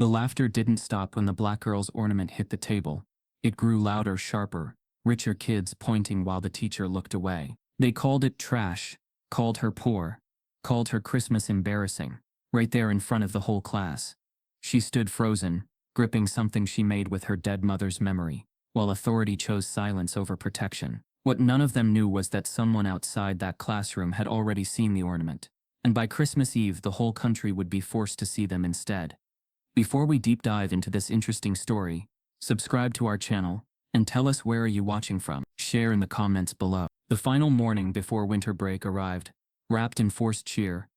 The laughter didn't stop when the black girl's ornament hit the table. It grew louder, sharper, richer, kids pointing while the teacher looked away. They called it trash, called her poor, called her Christmas embarrassing, right there in front of the whole class. She stood frozen, gripping something she made with her dead mother's memory, while authority chose silence over protection. What none of them knew was that someone outside that classroom had already seen the ornament, and by Christmas Eve the whole country would be forced to see them instead. Before we deep dive into this interesting story, subscribe to our channel, and tell us where are you watching from. Share in the comments below. The final morning before winter break arrived, wrapped in forced cheer.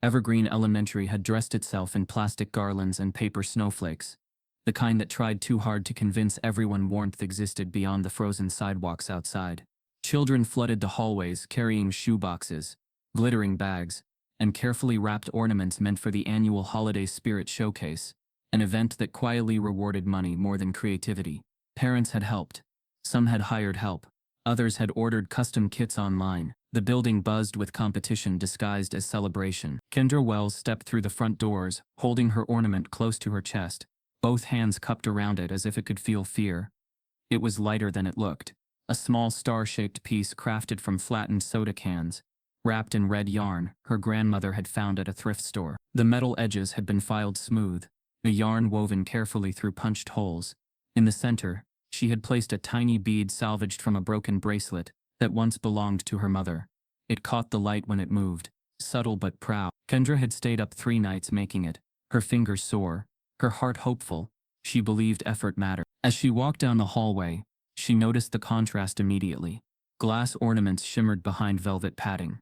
Evergreen Elementary had dressed itself in plastic garlands and paper snowflakes, the kind that tried too hard to convince everyone warmth existed beyond the frozen sidewalks outside. Children flooded the hallways carrying shoeboxes, glittering bags, and carefully wrapped ornaments meant for the annual Holiday Spirit Showcase, an event that quietly rewarded money more than creativity. Parents had helped. Some had hired help. Others had ordered custom kits online. The building buzzed with competition disguised as celebration. Kendra Wells stepped through the front doors, holding her ornament close to her chest, both hands cupped around it as if it could feel fear. It was lighter than it looked. A small star-shaped piece crafted from flattened soda cans, wrapped in red yarn her grandmother had found at a thrift store. The metal edges had been filed smooth, the yarn woven carefully through punched holes. In the center, she had placed a tiny bead salvaged from a broken bracelet that once belonged to her mother. It caught the light when it moved, subtle but proud. Kendra had stayed up 3 nights making it, her fingers sore, her heart hopeful. She believed effort mattered. As she walked down the hallway, she noticed the contrast immediately. Glass ornaments shimmered behind velvet padding.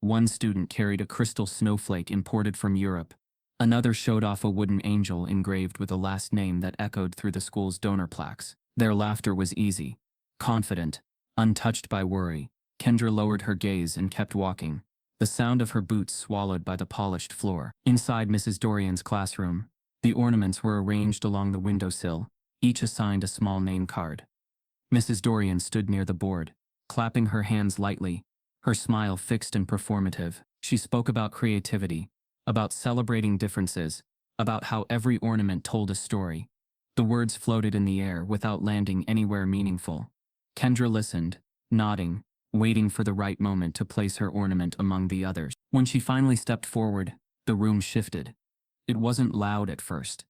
One student carried a crystal snowflake imported from Europe. Another showed off a wooden angel engraved with a last name that echoed through the school's donor plaques. Their laughter was easy, confident, untouched by worry. Kendra lowered her gaze and kept walking, the sound of her boots swallowed by the polished floor. Inside Mrs. Dorian's classroom, the ornaments were arranged along the windowsill, each assigned a small name card. Mrs. Dorian stood near the board, clapping her hands lightly, her smile fixed and performative. She spoke about creativity, about celebrating differences, about how every ornament told a story. The words floated in the air without landing anywhere meaningful. Kendra listened, nodding, waiting for the right moment to place her ornament among the others. When she finally stepped forward, the room shifted. It wasn't loud at first.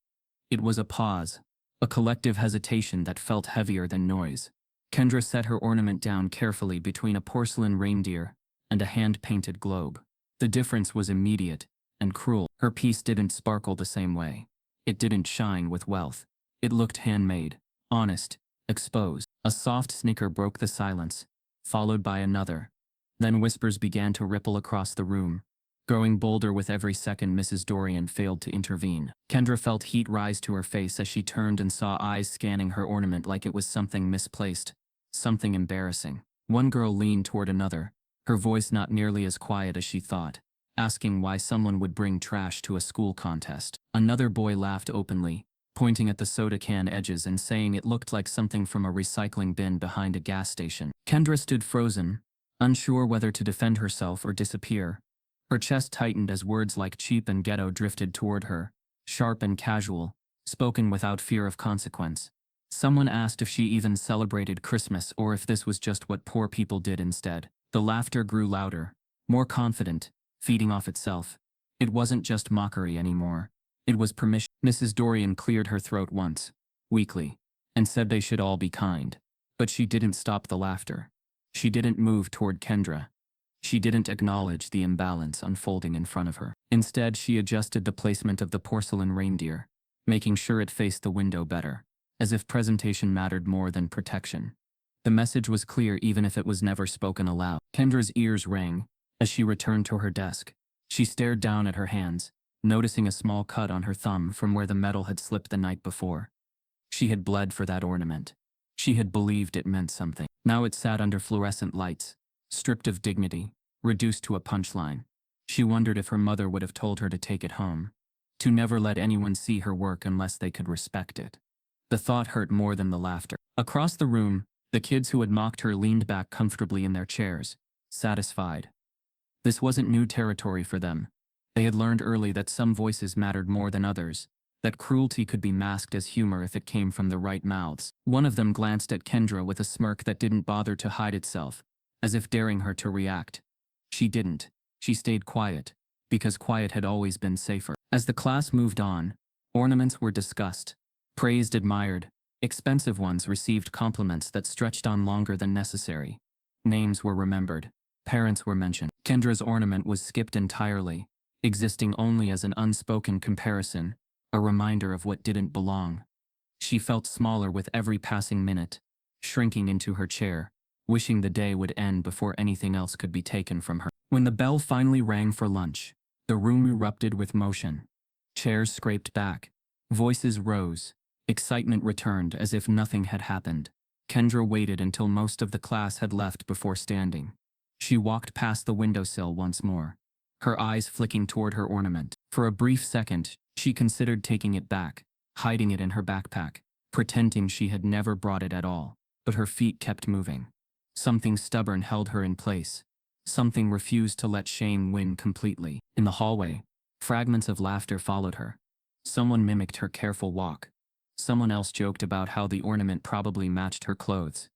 It was a pause, a collective hesitation that felt heavier than noise. Kendra set her ornament down carefully between a porcelain reindeer and a hand-painted globe. The difference was immediate and cruel. Her piece didn't sparkle the same way. It didn't shine with wealth. It looked handmade, honest, exposed. A soft snicker broke the silence, followed by another. Then whispers began to ripple across the room, growing bolder with every second Mrs. Dorian failed to intervene. Kendra felt heat rise to her face as she turned and saw eyes scanning her ornament like it was something misplaced, something embarrassing. One girl leaned toward another, her voice not nearly as quiet as she thought, asking why someone would bring trash to a school contest. Another boy laughed openly, pointing at the soda can edges and saying it looked like something from a recycling bin behind a gas station. Kendra stood frozen, unsure whether to defend herself or disappear. Her chest tightened as words like cheap and ghetto drifted toward her, sharp and casual, spoken without fear of consequence. Someone asked if she even celebrated Christmas or if this was just what poor people did instead. The laughter grew louder, more confident, feeding off itself. It wasn't just mockery anymore. It was permission. Mrs. Dorian cleared her throat once, weakly, and said they should all be kind. But she didn't stop the laughter. She didn't move toward Kendra. She didn't acknowledge the imbalance unfolding in front of her. Instead, she adjusted the placement of the porcelain reindeer, making sure it faced the window better, as if presentation mattered more than protection. The message was clear even if it was never spoken aloud. Kendra's ears rang as she returned to her desk. She stared down at her hands, noticing a small cut on her thumb from where the metal had slipped the night before. She had bled for that ornament. She had believed it meant something. Now it sat under fluorescent lights, stripped of dignity, reduced to a punchline. She wondered if her mother would have told her to take it home, to never let anyone see her work unless they could respect it. The thought hurt more than the laughter. Across the room, the kids who had mocked her leaned back comfortably in their chairs, satisfied. This wasn't new territory for them. They had learned early that some voices mattered more than others, that cruelty could be masked as humor if it came from the right mouths. One of them glanced at Kendra with a smirk that didn't bother to hide itself, as if daring her to react. She didn't. She stayed quiet, because quiet had always been safer. As the class moved on, ornaments were discussed, praised, admired. Expensive ones received compliments that stretched on longer than necessary. Names were remembered. Parents were mentioned. Kendra's ornament was skipped entirely, existing only as an unspoken comparison, a reminder of what didn't belong. She felt smaller with every passing minute, shrinking into her chair, wishing the day would end before anything else could be taken from her. When the bell finally rang for lunch, the room erupted with motion. Chairs scraped back. Voices rose. Excitement returned as if nothing had happened. Kendra waited until most of the class had left before standing. She walked past the windowsill once more, her eyes flicking toward her ornament. For a brief second, she considered taking it back, hiding it in her backpack, pretending she had never brought it at all. But her feet kept moving. Something stubborn held her in place. Something refused to let shame win completely. In the hallway, fragments of laughter followed her. Someone mimicked her careful walk. Someone else joked about how the ornament probably matched her clothes.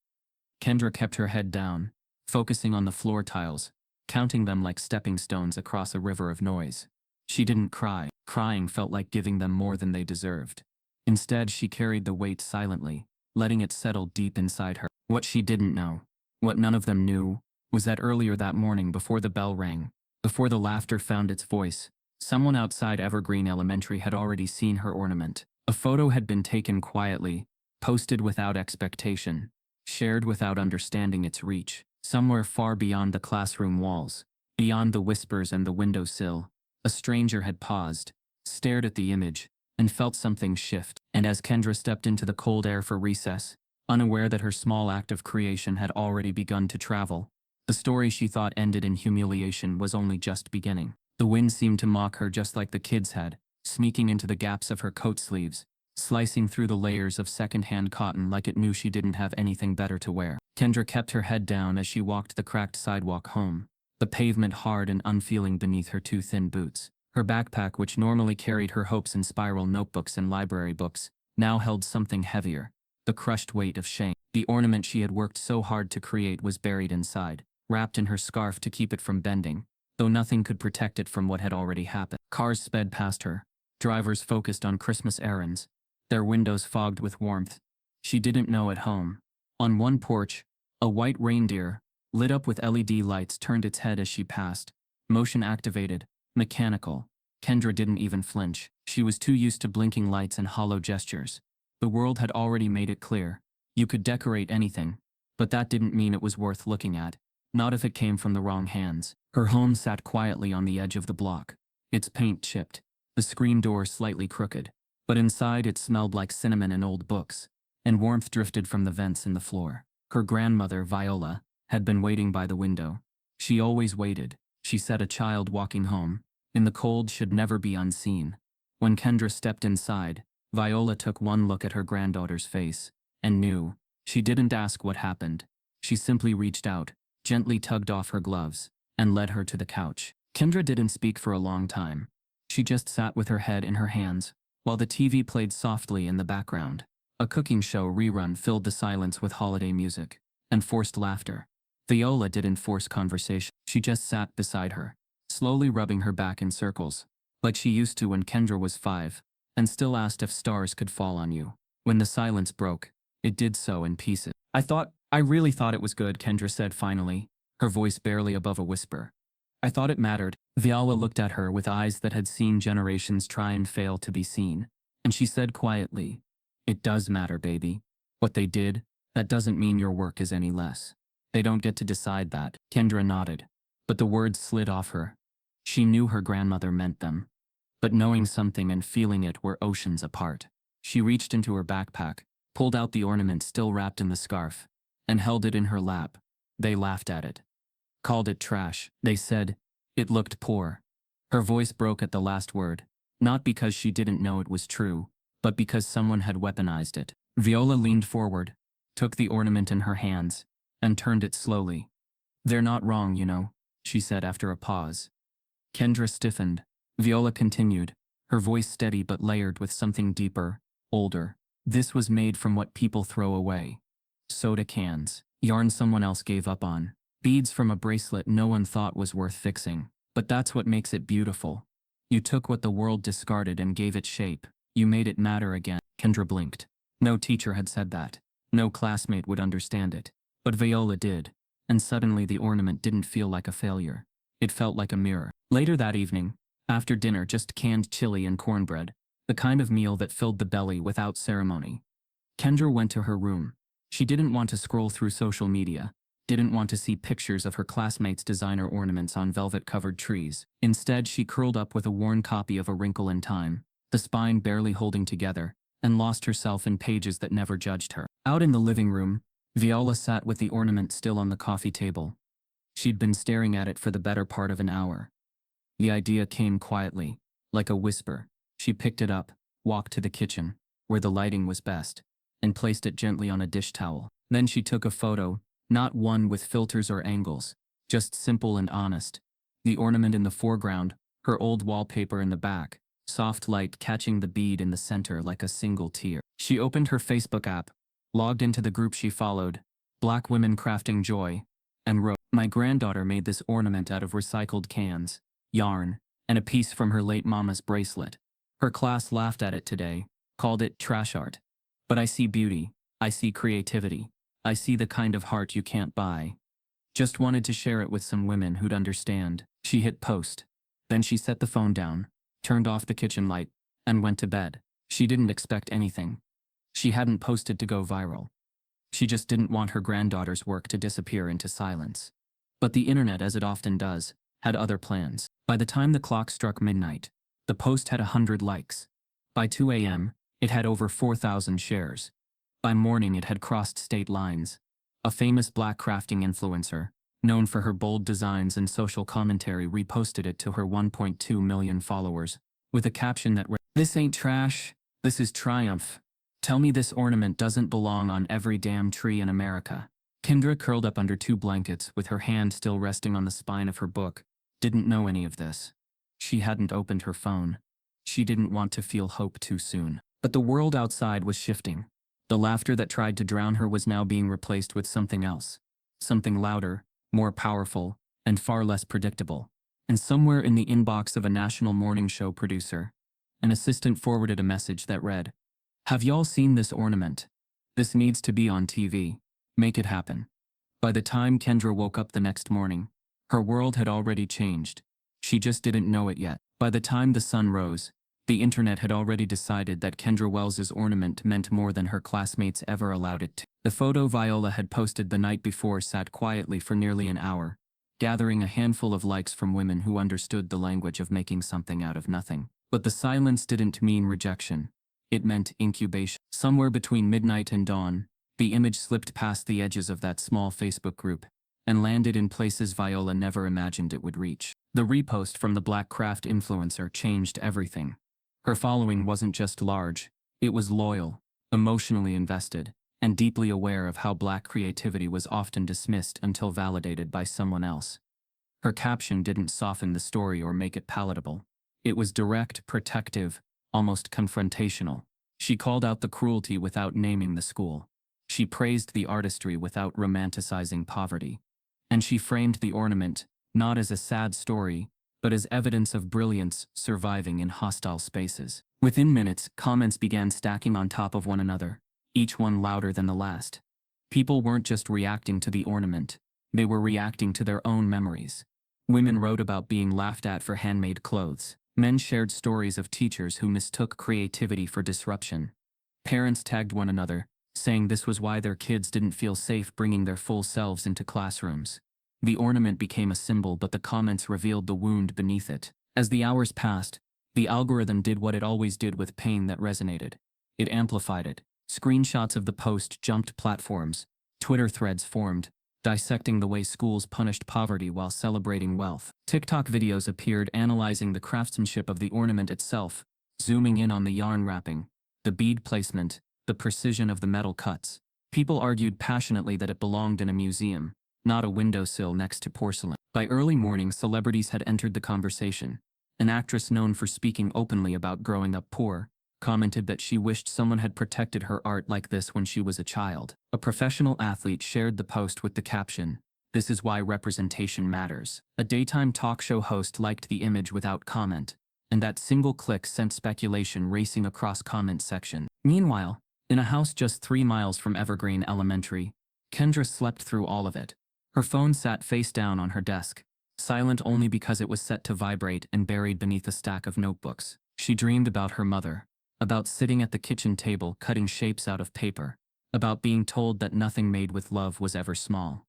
Kendra kept her head down, focusing on the floor tiles, counting them like stepping stones across a river of noise. She didn't cry. Crying felt like giving them more than they deserved. Instead, she carried the weight silently, letting it settle deep inside her. What she didn't know, what none of them knew, was that earlier that morning, before the bell rang, before the laughter found its voice, someone outside Evergreen Elementary had already seen her ornament. A photo had been taken quietly, posted without expectation, shared without understanding its reach. Somewhere far beyond the classroom walls, beyond the whispers and the windowsill, a stranger had paused, stared at the image, and felt something shift. And as Kendra stepped into the cold air for recess, unaware that her small act of creation had already begun to travel, the story she thought ended in humiliation was only just beginning. The wind seemed to mock her just like the kids had, sneaking into the gaps of her coat sleeves, slicing through the layers of second-hand cotton like it knew she didn't have anything better to wear. Kendra kept her head down as she walked the cracked sidewalk home, the pavement hard and unfeeling beneath her too thin boots. Her backpack, which normally carried her hopes and spiral notebooks and library books, now held something heavier, the crushed weight of shame. The ornament she had worked so hard to create was buried inside, wrapped in her scarf to keep it from bending, though nothing could protect it from what had already happened. Cars sped past her, drivers focused on Christmas errands, their windows fogged with warmth. She didn't know at home. On one porch, a white reindeer, lit up with LED lights, turned its head as she passed. Motion activated, mechanical. Kendra didn't even flinch. She was too used to blinking lights and hollow gestures. The world had already made it clear. You could decorate anything, but that didn't mean it was worth looking at. Not if it came from the wrong hands. Her home sat quietly on the edge of the block, its paint chipped, the screen door slightly crooked, but inside it smelled like cinnamon and old books, and warmth drifted from the vents in the floor. Her grandmother, Viola, had been waiting by the window. She always waited, she said. A child walking home in the cold should never be unseen. When Kendra stepped inside, Viola took one look at her granddaughter's face, and knew. She didn't ask what happened. She simply reached out, gently tugged off her gloves, and led her to the couch. Kendra didn't speak for a long time. She just sat with her head in her hands, while the TV played softly in the background. A cooking show rerun filled the silence with holiday music and forced laughter. Viola didn't force conversation. She just sat beside her, slowly rubbing her back in circles, like she used to when Kendra was 5, and still asked if stars could fall on you. When the silence broke, it did so in pieces. I really thought it was good," Kendra said finally, her voice barely above a whisper. "I thought it mattered." Viola looked at her with eyes that had seen generations try and fail to be seen, and she said quietly, "It does matter, baby. What they did, that doesn't mean your work is any less. They don't get to decide that." Kendra nodded, but the words slid off her. She knew her grandmother meant them, but knowing something and feeling it were oceans apart. She reached into her backpack, pulled out the ornament still wrapped in the scarf, and held it in her lap. They laughed at it. Called it trash. They said it looked poor. Her voice broke at the last word, not because she didn't know it was true, but because someone had weaponized it. Viola leaned forward, took the ornament in her hands, and turned it slowly. "They're not wrong, you know," she said after a pause. Kendra stiffened. Viola continued, her voice steady but layered with something deeper, older. This was made from what people throw away. Soda cans, yarn someone else gave up on, beads from a bracelet no one thought was worth fixing. But that's what makes it beautiful. You took what the world discarded and gave it shape. You made it matter again. Kendra blinked. No teacher had said that. No classmate would understand it. But Viola did. And suddenly the ornament didn't feel like a failure. It felt like a mirror. Later that evening, after dinner, just canned chili and cornbread, the kind of meal that filled the belly without ceremony. Kendra went to her room. She didn't want to scroll through social media, didn't want to see pictures of her classmates' designer ornaments on velvet-covered trees. Instead, she curled up with a worn copy of A Wrinkle in Time, the spine barely holding together, and lost herself in pages that never judged her. Out in the living room, Viola sat with the ornament still on the coffee table. She'd been staring at it for the better part of an hour. The idea came quietly, like a whisper. She picked it up, walked to the kitchen, where the lighting was best, and placed it gently on a dish towel. Then she took a photo, not one with filters or angles, just simple and honest. The ornament in the foreground, her old wallpaper in the back, soft light catching the bead in the center like a single tear. She opened her Facebook app, logged into the group she followed, Black Women Crafting Joy, and wrote, "My granddaughter made this ornament out of recycled cans, yarn, and a piece from her late mama's bracelet. Her class laughed at it today, called it trash art. But I see beauty, I see creativity, I see the kind of heart you can't buy. Just wanted to share it with some women who'd understand." She hit post. Then she set the phone down, turned off the kitchen light, and went to bed. She didn't expect anything. She hadn't posted to go viral. She just didn't want her granddaughter's work to disappear into silence. But the internet, as it often does, had other plans. By the time the clock struck midnight, the post had 100 likes. By 2 a.m., it had over 4,000 shares. By morning, it had crossed state lines. A famous black crafting influencer, known for her bold designs and social commentary, reposted it to her 1.2 million followers, with a caption that read, "This ain't trash, this is triumph. Tell me this ornament doesn't belong on every damn tree in America." Kendra, curled up under 2 blankets with her hand still resting on the spine of her book, didn't know any of this. She hadn't opened her phone. She didn't want to feel hope too soon. But the world outside was shifting. The laughter that tried to drown her was now being replaced with something else. Something louder, more powerful, and far less predictable. And somewhere in the inbox of a national morning show producer, an assistant forwarded a message that read, "Have y'all seen this ornament? This needs to be on TV. Make it happen." By the time Kendra woke up the next morning, her world had already changed. She just didn't know it yet. By the time the sun rose, the internet had already decided that Kendra Wells's ornament meant more than her classmates ever allowed it to. The photo Viola had posted the night before sat quietly for nearly an hour, gathering a handful of likes from women who understood the language of making something out of nothing. But the silence didn't mean rejection. It meant incubation. Somewhere between midnight and dawn, the image slipped past the edges of that small Facebook group and landed in places Viola never imagined it would reach. The repost from the Black Craft influencer changed everything. Her following wasn't just large, it was loyal, emotionally invested, and deeply aware of how Black creativity was often dismissed until validated by someone else. Her caption didn't soften the story or make it palatable. It was direct, protective, almost confrontational. She called out the cruelty without naming the school. She praised the artistry without romanticizing poverty. And she framed the ornament, not as a sad story, but as evidence of brilliance surviving in hostile spaces. Within minutes, comments began stacking on top of one another, each one louder than the last. People weren't just reacting to the ornament, they were reacting to their own memories. Women wrote about being laughed at for handmade clothes. Men shared stories of teachers who mistook creativity for disruption. Parents tagged one another, saying this was why their kids didn't feel safe bringing their full selves into classrooms. The ornament became a symbol, but the comments revealed the wound beneath it. As the hours passed, the algorithm did what it always did with pain that resonated. It amplified it. Screenshots of the post jumped platforms. Twitter threads formed, dissecting the way schools punished poverty while celebrating wealth. TikTok videos appeared analyzing the craftsmanship of the ornament itself, zooming in on the yarn wrapping, the bead placement, the precision of the metal cuts. People argued passionately that it belonged in a museum, not a windowsill next to porcelain. By early morning, celebrities had entered the conversation, an actress known for speaking openly about growing up poor, commented that she wished someone had protected her art like this when she was a child. A professional athlete shared the post with the caption, "This is why representation matters." A daytime talk show host liked the image without comment, and that single click sent speculation racing across comment section. Meanwhile, in a house just 3 miles from Evergreen Elementary, Kendra slept through all of it. Her phone sat face down on her desk, silent only because it was set to vibrate and buried beneath a stack of notebooks. She dreamed about her mother, about sitting at the kitchen table cutting shapes out of paper, about being told that nothing made with love was ever small.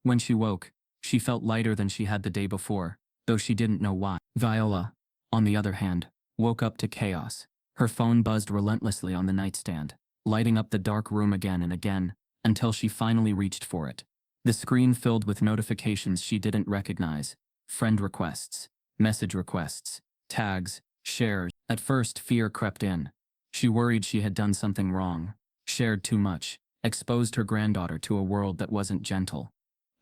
When she woke, she felt lighter than she had the day before, though she didn't know why. Viola, on the other hand, woke up to chaos. Her phone buzzed relentlessly on the nightstand, lighting up the dark room again and again, until she finally reached for it. The screen filled with notifications she didn't recognize: friend requests, message requests, tags, shares. At first, fear crept in. She worried she had done something wrong, shared too much, exposed her granddaughter to a world that wasn't gentle.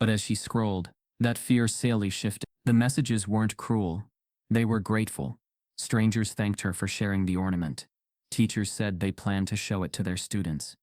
But as she scrolled, that fear slowly shifted. The messages weren't cruel. They were grateful. Strangers thanked her for sharing the ornament. Teachers said they planned to show it to their students.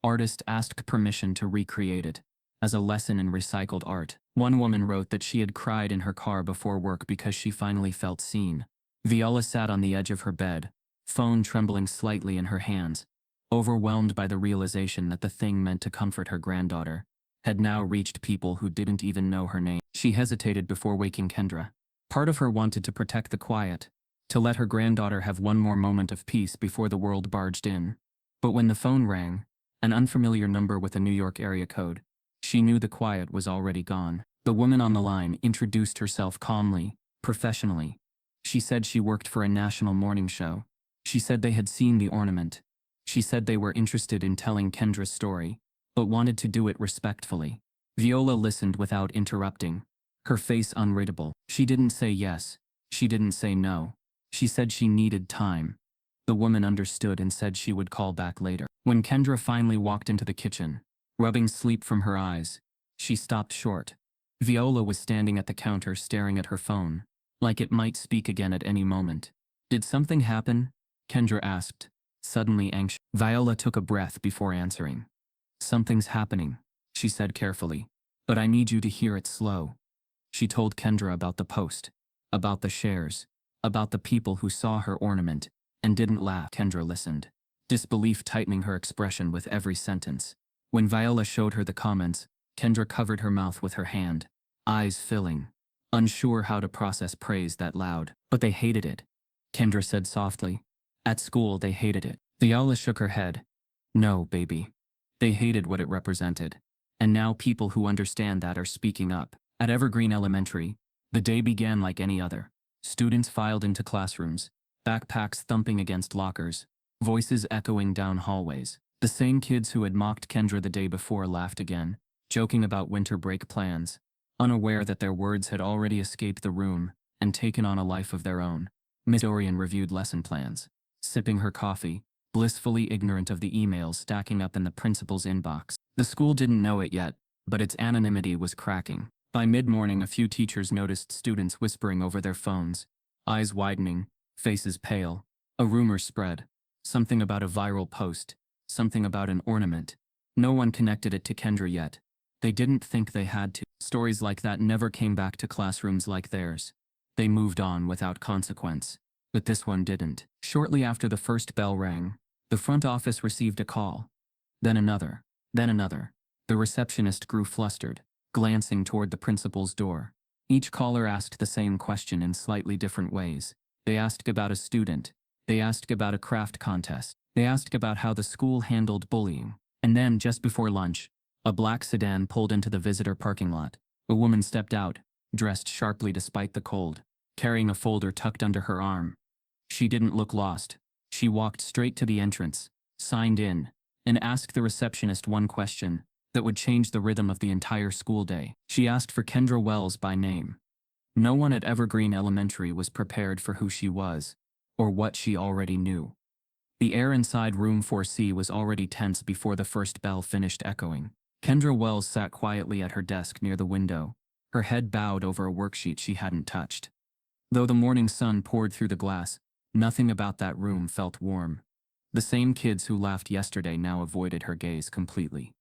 Artists asked permission to recreate it, as a lesson in recycled art. One woman wrote that she had cried in her car before work because she finally felt seen. Viola sat on the edge of her bed, phone trembling slightly in her hands, overwhelmed by the realization that the thing meant to comfort her granddaughter had now reached people who didn't even know her name. She hesitated before waking Kendra. Part of her wanted to protect the quiet, to let her granddaughter have one more moment of peace before the world barged in. But when the phone rang, an unfamiliar number with a New York area code, she knew the quiet was already gone. The woman on the line introduced herself calmly, professionally. She said she worked for a national morning show. She said they had seen the ornament. She said they were interested in telling Kendra's story, but wanted to do it respectfully. Viola listened without interrupting, her face unreadable. She didn't say yes. She didn't say no. She said she needed time. The woman understood and said she would call back later. When Kendra finally walked into the kitchen, rubbing sleep from her eyes, she stopped short. Viola was standing at the counter staring at her phone, like it might speak again at any moment. "Did something happen?" Kendra asked, suddenly anxious. Viola took a breath before answering. "Something's happening," she said carefully, "but I need you to hear it slow." She told Kendra about the post, about the shares, about the people who saw her ornament and didn't laugh. Kendra listened, disbelief tightening her expression with every sentence. When Viola showed her the comments, Kendra covered her mouth with her hand, eyes filling, unsure how to process praise that loud. "But they hated it," Kendra said softly. "At school they hated it." Viola shook her head. "No, baby. They hated what it represented. And now people who understand that are speaking up." At Evergreen Elementary, the day began like any other. Students filed into classrooms, backpacks thumping against lockers, voices echoing down hallways. The same kids who had mocked Kendra the day before laughed again, joking about winter break plans, unaware that their words had already escaped the room and taken on a life of their own. Miss Dorian reviewed lesson plans, sipping her coffee, blissfully ignorant of the emails stacking up in the principal's inbox. The school didn't know it yet, but its anonymity was cracking. By mid-morning, a few teachers noticed students whispering over their phones, eyes widening, faces pale. A rumor spread, something about a viral post, something about an ornament. No one connected it to Kendra yet. They didn't think they had to. Stories like that never came back to classrooms like theirs. They moved on without consequence. But this one didn't. Shortly after the first bell rang, the front office received a call. Then another. Then another. The receptionist grew flustered, glancing toward the principal's door. Each caller asked the same question in slightly different ways. They asked about a student. They asked about a craft contest. They asked about how the school handled bullying. And then, just before lunch, a black sedan pulled into the visitor parking lot. A woman stepped out, dressed sharply despite the cold, carrying a folder tucked under her arm. She didn't look lost. She walked straight to the entrance, signed in, and asked the receptionist one question that would change the rhythm of the entire school day. She asked for Kendra Wells by name. No one at Evergreen Elementary was prepared for who she was, or what she already knew. The air inside room 4C was already tense before the first bell finished echoing. Kendra Wells sat quietly at her desk near the window, her head bowed over a worksheet she hadn't touched. Though the morning sun poured through the glass, nothing about that room felt warm. The same kids who laughed yesterday now avoided her gaze completely.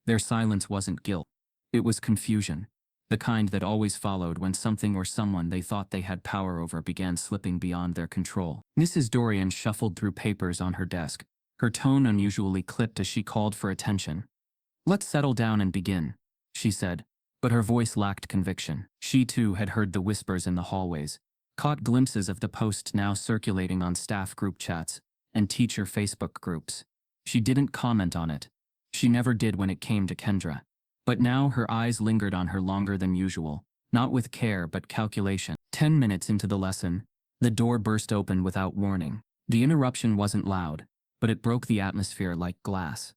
Their silence wasn't guilt. It was confusion. The kind that always followed when something or someone they thought they had power over began slipping beyond their control. Mrs. Dorian shuffled through papers on her desk, her tone unusually clipped as she called for attention. "Let's settle down and begin," she said, but her voice lacked conviction. She too had heard the whispers in the hallways, caught glimpses of the post now circulating on staff group chats and teacher Facebook groups. She didn't comment on it. She never did when it came to Kendra. But now her eyes lingered on her longer than usual, not with care but calculation. 10 minutes into the lesson, the door burst open without warning. The interruption wasn't loud, but it broke the atmosphere like glass.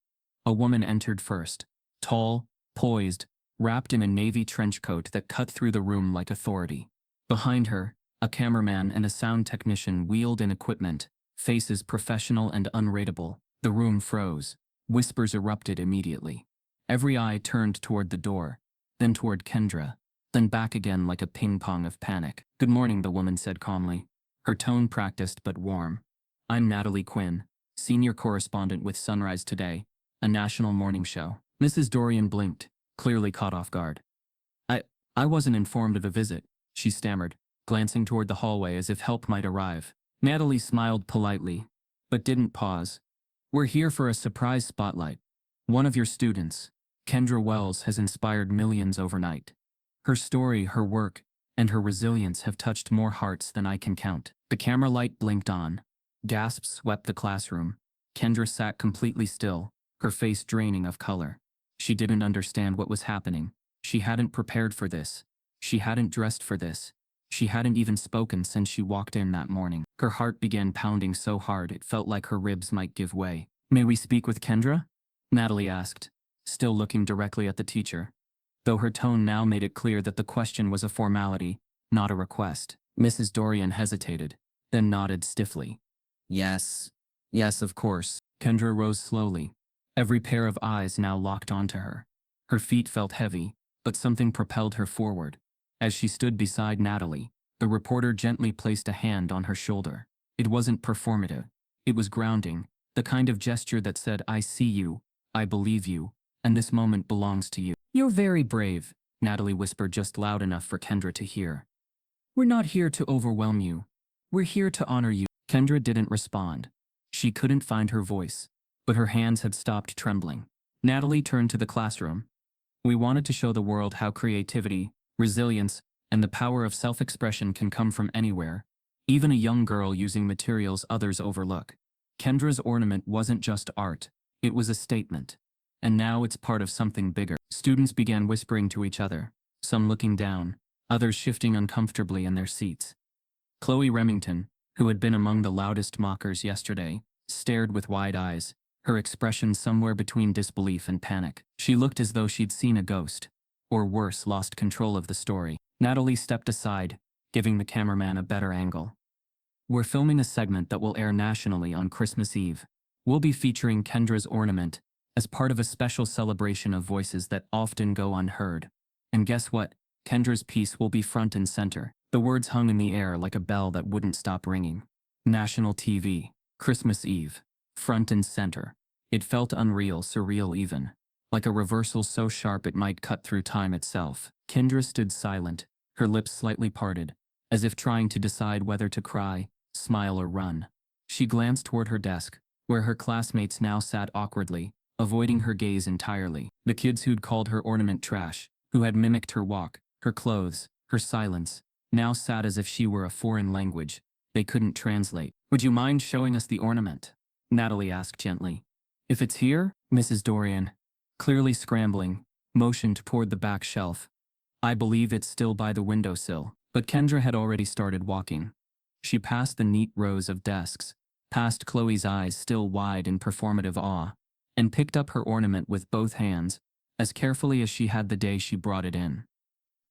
A woman entered first, tall, poised, wrapped in a navy trench coat that cut through the room like authority. Behind her, a cameraman and a sound technician wheeled in equipment, faces professional and unreadable. The room froze. Whispers erupted immediately. Every eye turned toward the door, then toward Kendra, then back again like a ping-pong of panic. "Good morning," the woman said calmly, her tone practiced but warm. "I'm Natalie Quinn, senior correspondent with Sunrise Today, a national morning show." Mrs. Dorian blinked, clearly caught off guard. I wasn't informed of a visit," she stammered, glancing toward the hallway as if help might arrive. Natalie smiled politely, but didn't pause. "We're here for a surprise spotlight. One of your students, Kendra Wells, has inspired millions overnight. Her story, her work, and her resilience have touched more hearts than I can count." The camera light blinked on. Gasps swept the classroom. Kendra sat completely still, her face draining of color. She didn't understand what was happening. She hadn't prepared for this. She hadn't dressed for this. She hadn't even spoken since she walked in that morning. Her heart began pounding so hard it felt like her ribs might give way. "May we speak with Kendra?" Natalie asked, still looking directly at the teacher, though her tone now made it clear that the question was a formality, not a request. Mrs. Dorian hesitated, then nodded stiffly. Yes, of course." Kendra rose slowly, every pair of eyes now locked onto her. Her feet felt heavy, but something propelled her forward. As she stood beside Natalie, the reporter gently placed a hand on her shoulder. It wasn't performative. It was grounding, the kind of gesture that said, "I see you, I believe you, and this moment belongs to you." "You're very brave," Natalie whispered just loud enough for Kendra to hear. "We're not here to overwhelm you. We're here to honor you." Kendra didn't respond. She couldn't find her voice, but her hands had stopped trembling. Natalie turned to the classroom. "We wanted to show the world how creativity, resilience, and the power of self-expression can come from anywhere, even a young girl using materials others overlook." Kendra's ornament wasn't just art, it was a statement. And now it's part of something bigger. Students began whispering to each other, some looking down, others shifting uncomfortably in their seats. Chloe Remington, who had been among the loudest mockers yesterday, stared with wide eyes, her expression somewhere between disbelief and panic. She looked as though she'd seen a ghost, or worse, lost control of the story. Natalie stepped aside, giving the cameraman a better angle. "We're filming a segment that will air nationally on Christmas Eve. We'll be featuring Kendra's Ornament as part of a special celebration of voices that often go unheard. And guess what? Kendra's piece will be front and center." The words hung in the air like a bell that wouldn't stop ringing. National TV, Christmas Eve, front and center. It felt unreal, surreal even, like a reversal so sharp it might cut through time itself. Kendra stood silent, her lips slightly parted, as if trying to decide whether to cry, smile, or run. She glanced toward her desk, where her classmates now sat awkwardly, avoiding her gaze entirely. The kids who'd called her ornament trash, who had mimicked her walk, her clothes, her silence, now sat as if she were a foreign language they couldn't translate. "Would you mind showing us the ornament?" Natalie asked gently. "If it's here," Mrs. Dorian, clearly scrambling, motioned toward the back shelf. "I believe it's still by the windowsill." But Kendra had already started walking. She passed the neat rows of desks, past Chloe's eyes still wide in performative awe, and picked up her ornament with both hands, as carefully as she had the day she brought it in.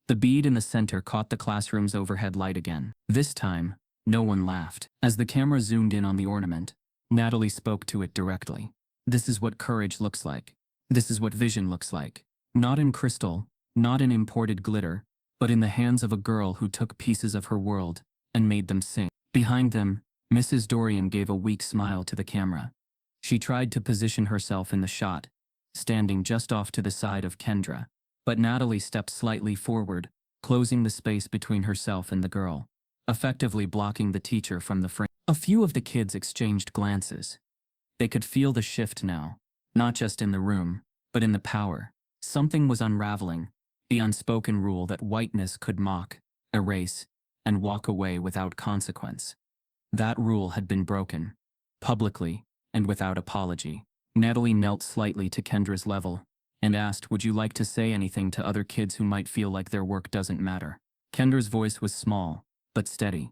The bead in the center caught the classroom's overhead light again. This time, no one laughed. As the camera zoomed in on the ornament, Natalie spoke to it directly. "This is what courage looks like. This is what vision looks like. Not in crystal, not in imported glitter, but in the hands of a girl who took pieces of her world and made them sing. Behind them, Mrs. Dorian gave a weak smile to the camera. She tried to position herself in the shot, standing just off to the side of Kendra. But Natalie stepped slightly forward, closing the space between herself and the girl, effectively blocking the teacher from the frame. A few of the kids exchanged glances. They could feel the shift now, not just in the room, but in the power. Something was unraveling, the unspoken rule that whiteness could mock, erase, and walk away without consequence. That rule had been broken, publicly, and without apology. Natalie knelt slightly to Kendra's level and asked, "Would you like to say anything to other kids who might feel like their work doesn't matter?" Kendra's voice was small, but steady.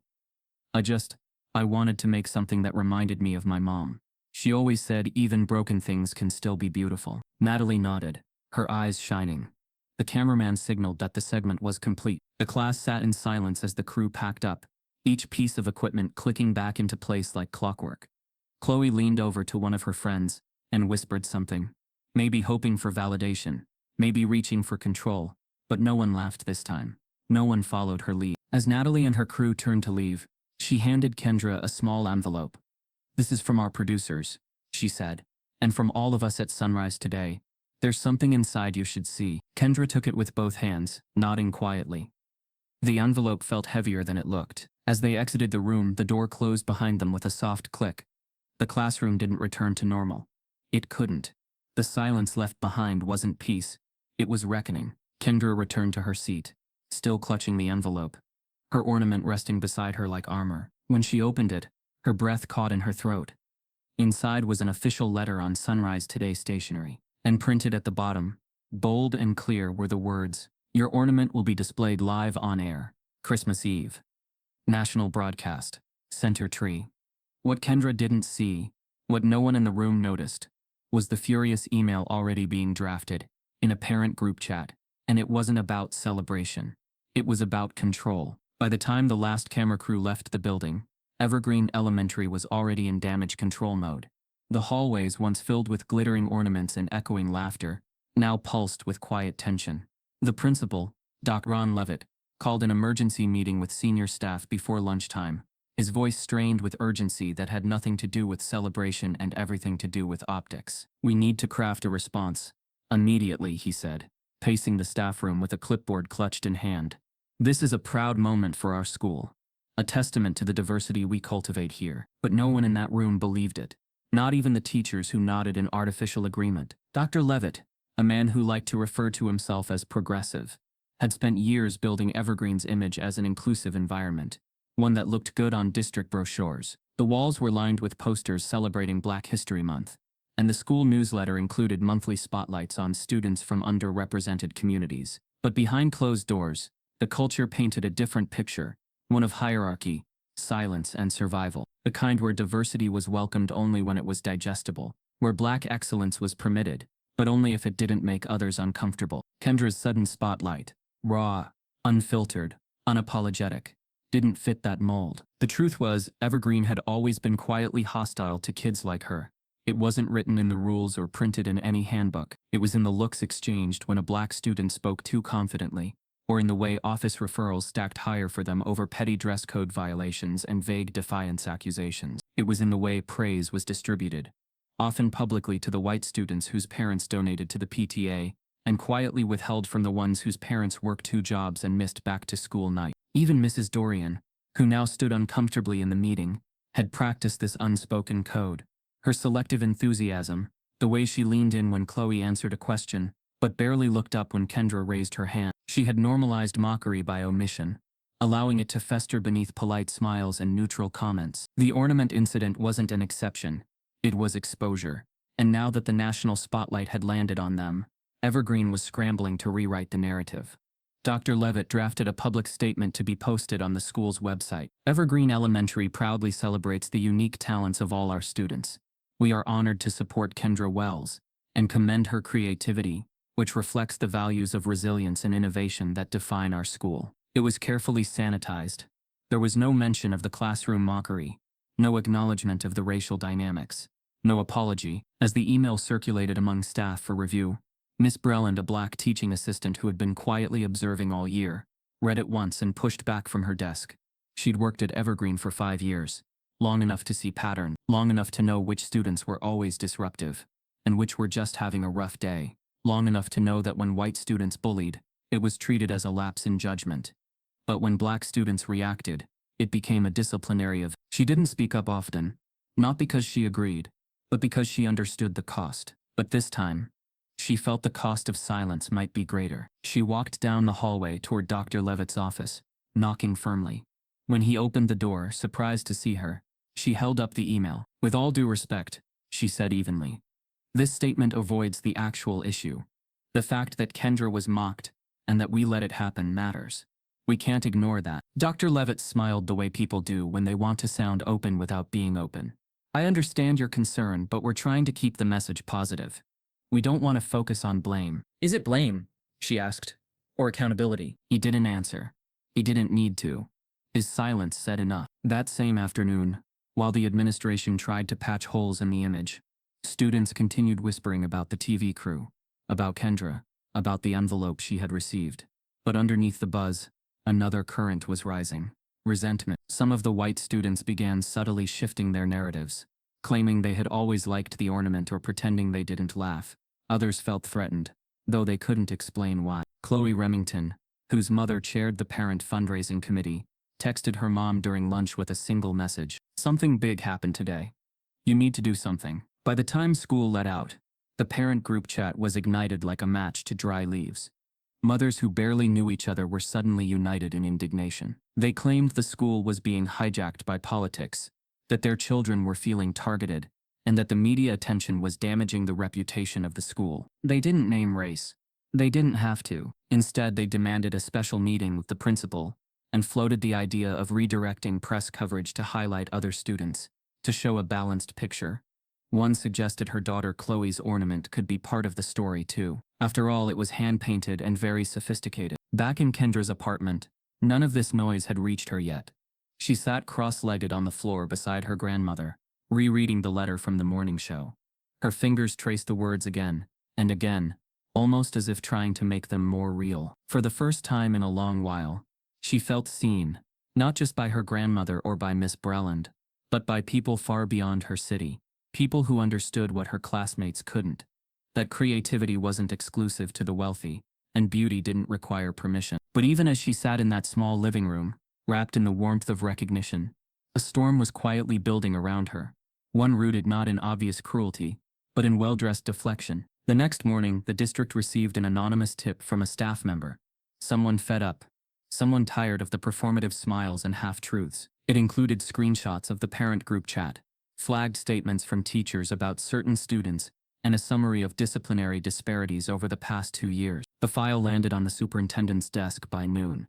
I wanted to make something that reminded me of my mom. She always said even broken things can still be beautiful." Natalie nodded, her eyes shining. The cameraman signaled that the segment was complete. The class sat in silence as the crew packed up, each piece of equipment clicking back into place like clockwork. Chloe leaned over to one of her friends and whispered something, maybe hoping for validation, maybe reaching for control, but no one laughed this time. No one followed her lead. As Natalie and her crew turned to leave, she handed Kendra a small envelope. "This is from our producers," she said, "and from all of us at Sunrise today. There's something inside you should see." Kendra took it with both hands, nodding quietly. The envelope felt heavier than it looked. As they exited the room, the door closed behind them with a soft click. The classroom didn't return to normal. It couldn't. The silence left behind wasn't peace, it was reckoning. Kendra returned to her seat, still clutching the envelope, her ornament resting beside her like armor. When she opened it, her breath caught in her throat. Inside was an official letter on Sunrise Today stationery, and printed at the bottom, bold and clear, were the words, "Your ornament will be displayed live on air, Christmas Eve. National broadcast, center tree." What Kendra didn't see, what no one in the room noticed, was the furious email already being drafted in a parent group chat. And it wasn't about celebration. It was about control. By the time the last camera crew left the building, Evergreen Elementary was already in damage control mode. The hallways, once filled with glittering ornaments and echoing laughter, now pulsed with quiet tension. The principal, Dr. Ron Levitt, called an emergency meeting with senior staff before lunchtime, his voice strained with urgency that had nothing to do with celebration and everything to do with optics. "We need to craft a response. Immediately," he said, pacing the staff room with a clipboard clutched in hand. "This is a proud moment for our school, a testament to the diversity we cultivate here." But no one in that room believed it. Not even the teachers, who nodded in artificial agreement. Dr. Levitt, a man who liked to refer to himself as progressive, had spent years building Evergreen's image as an inclusive environment, one that looked good on district brochures. The walls were lined with posters celebrating Black History Month, and the school newsletter included monthly spotlights on students from underrepresented communities. But behind closed doors, the culture painted a different picture, one of hierarchy, silence, and survival. The kind where diversity was welcomed only when it was digestible, where Black excellence was permitted, but only if it didn't make others uncomfortable. Kendra's sudden spotlight, raw, unfiltered, unapologetic, didn't fit that mold. The truth was, Evergreen had always been quietly hostile to kids like her. It wasn't written in the rules or printed in any handbook. It was in the looks exchanged when a Black student spoke too confidently, or in the way office referrals stacked higher for them over petty dress code violations and vague defiance accusations. It was in the way praise was distributed, often publicly to the white students whose parents donated to the PTA, and quietly withheld from the ones whose parents worked 2 jobs and missed back-to-school night. Even Mrs. Dorian, who now stood uncomfortably in the meeting, had practiced this unspoken code. Her selective enthusiasm, the way she leaned in when Chloe answered a question, but barely looked up when Kendra raised her hand. She had normalized mockery by omission, allowing it to fester beneath polite smiles and neutral comments. The ornament incident wasn't an exception, it was exposure. And now that the national spotlight had landed on them, Evergreen was scrambling to rewrite the narrative. Dr. Levitt drafted a public statement to be posted on the school's website. "Evergreen Elementary proudly celebrates the unique talents of all our students. We are honored to support Kendra Wells and commend her creativity, which reflects the values of resilience and innovation that define our school." It was carefully sanitized. There was no mention of the classroom mockery, no acknowledgement of the racial dynamics, no apology. As the email circulated among staff for review, Miss Breland, a Black teaching assistant who had been quietly observing all year, read it once and pushed back from her desk. She'd worked at Evergreen for 5 years, long enough to see pattern, long enough to know which students were always disruptive, and which were just having a rough day, long enough to know that when white students bullied, it was treated as a lapse in judgment. But when black students reacted, it became a disciplinary event. She didn't speak up often, not because she agreed, but because she understood the cost. But this time, she felt the cost of silence might be greater. She walked down the hallway toward Dr. Levitt's office, knocking firmly. When he opened the door, surprised to see her, she held up the email. "With all due respect," she said evenly. "This statement avoids the actual issue. The fact that Kendra was mocked, and that we let it happen matters. We can't ignore that." Dr. Levitt smiled the way people do when they want to sound open without being open. "I understand your concern, but we're trying to keep the message positive. We don't want to focus on blame." "Is it blame?" she asked. "Or accountability?" He didn't answer. He didn't need to. His silence said enough. That same afternoon, while the administration tried to patch holes in the image, students continued whispering about the TV crew, about Kendra, about the envelope she had received. But underneath the buzz, another current was rising. Resentment. Some of the white students began subtly shifting their narratives, claiming they had always liked the ornament or pretending they didn't laugh. Others felt threatened, though they couldn't explain why. Chloe Remington, whose mother chaired the parent fundraising committee, texted her mom during lunch with a single message. "Something big happened today. You need to do something." By the time school let out, the parent group chat was ignited like a match to dry leaves. Mothers who barely knew each other were suddenly united in indignation. They claimed the school was being hijacked by politics, that their children were feeling targeted, and that the media attention was damaging the reputation of the school. They didn't name race. They didn't have to. Instead, they demanded a special meeting with the principal and floated the idea of redirecting press coverage to highlight other students, to show a balanced picture. One suggested her daughter Chloe's ornament could be part of the story too. After all, it was hand-painted and very sophisticated. Back in Kendra's apartment, none of this noise had reached her yet. She sat cross-legged on the floor beside her grandmother, rereading the letter from the morning show. Her fingers traced the words again and again, almost as if trying to make them more real. For the first time in a long while, she felt seen, not just by her grandmother or by Miss Breland, but by people far beyond her city, people who understood what her classmates couldn't. That creativity wasn't exclusive to the wealthy, and beauty didn't require permission. But even as she sat in that small living room, wrapped in the warmth of recognition, a storm was quietly building around her, one rooted not in obvious cruelty, but in well-dressed deflection. The next morning, the district received an anonymous tip from a staff member. Someone fed up. Someone tired of the performative smiles and half-truths. It included screenshots of the parent group chat, flagged statements from teachers about certain students, and a summary of disciplinary disparities over the past 2 years. The file landed on the superintendent's desk by noon.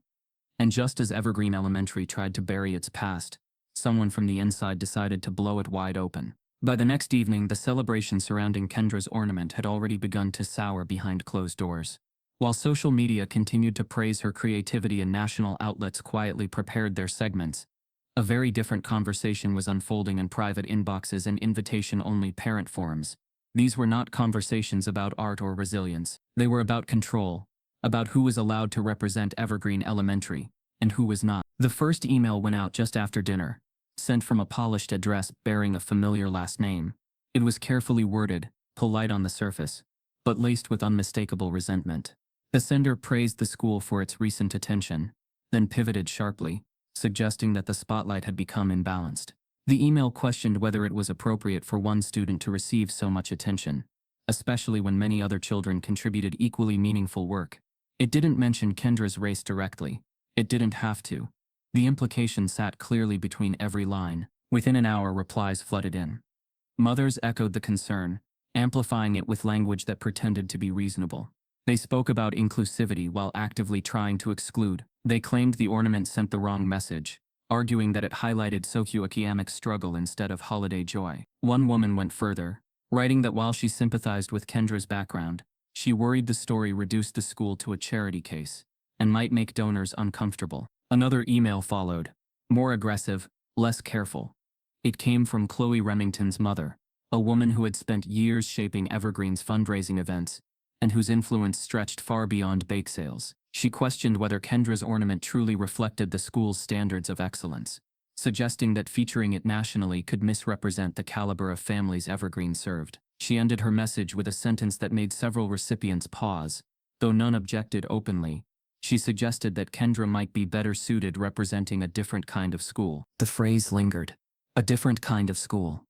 And just as Evergreen Elementary tried to bury its past, someone from the inside decided to blow it wide open. By the next evening, the celebration surrounding Kendra's ornament had already begun to sour behind closed doors. While social media continued to praise her creativity and national outlets quietly prepared their segments, a very different conversation was unfolding in private inboxes and invitation-only parent forums. These were not conversations about art or resilience. They were about control, about who was allowed to represent Evergreen Elementary, and who was not. The first email went out just after dinner, sent from a polished address bearing a familiar last name. It was carefully worded, polite on the surface, but laced with unmistakable resentment. The sender praised the school for its recent attention, then pivoted sharply, suggesting that the spotlight had become imbalanced. The email questioned whether it was appropriate for one student to receive so much attention, especially when many other children contributed equally meaningful work. It didn't mention Kendra's race directly. It didn't have to. The implication sat clearly between every line. Within an hour, replies flooded in. Mothers echoed the concern, amplifying it with language that pretended to be reasonable. They spoke about inclusivity while actively trying to exclude. They claimed the ornament sent the wrong message, arguing that it highlighted socioeconomic struggle instead of holiday joy. One woman went further, writing that while she sympathized with Kendra's background, she worried the story reduced the school to a charity case and might make donors uncomfortable. Another email followed, more aggressive, less careful. It came from Chloe Remington's mother, a woman who had spent years shaping Evergreen's fundraising events and whose influence stretched far beyond bake sales. She questioned whether Kendra's ornament truly reflected the school's standards of excellence, suggesting that featuring it nationally could misrepresent the caliber of families Evergreen served. She ended her message with a sentence that made several recipients pause, though none objected openly. She suggested that Kendra might be better suited representing a different kind of school. The phrase lingered. A different kind of school.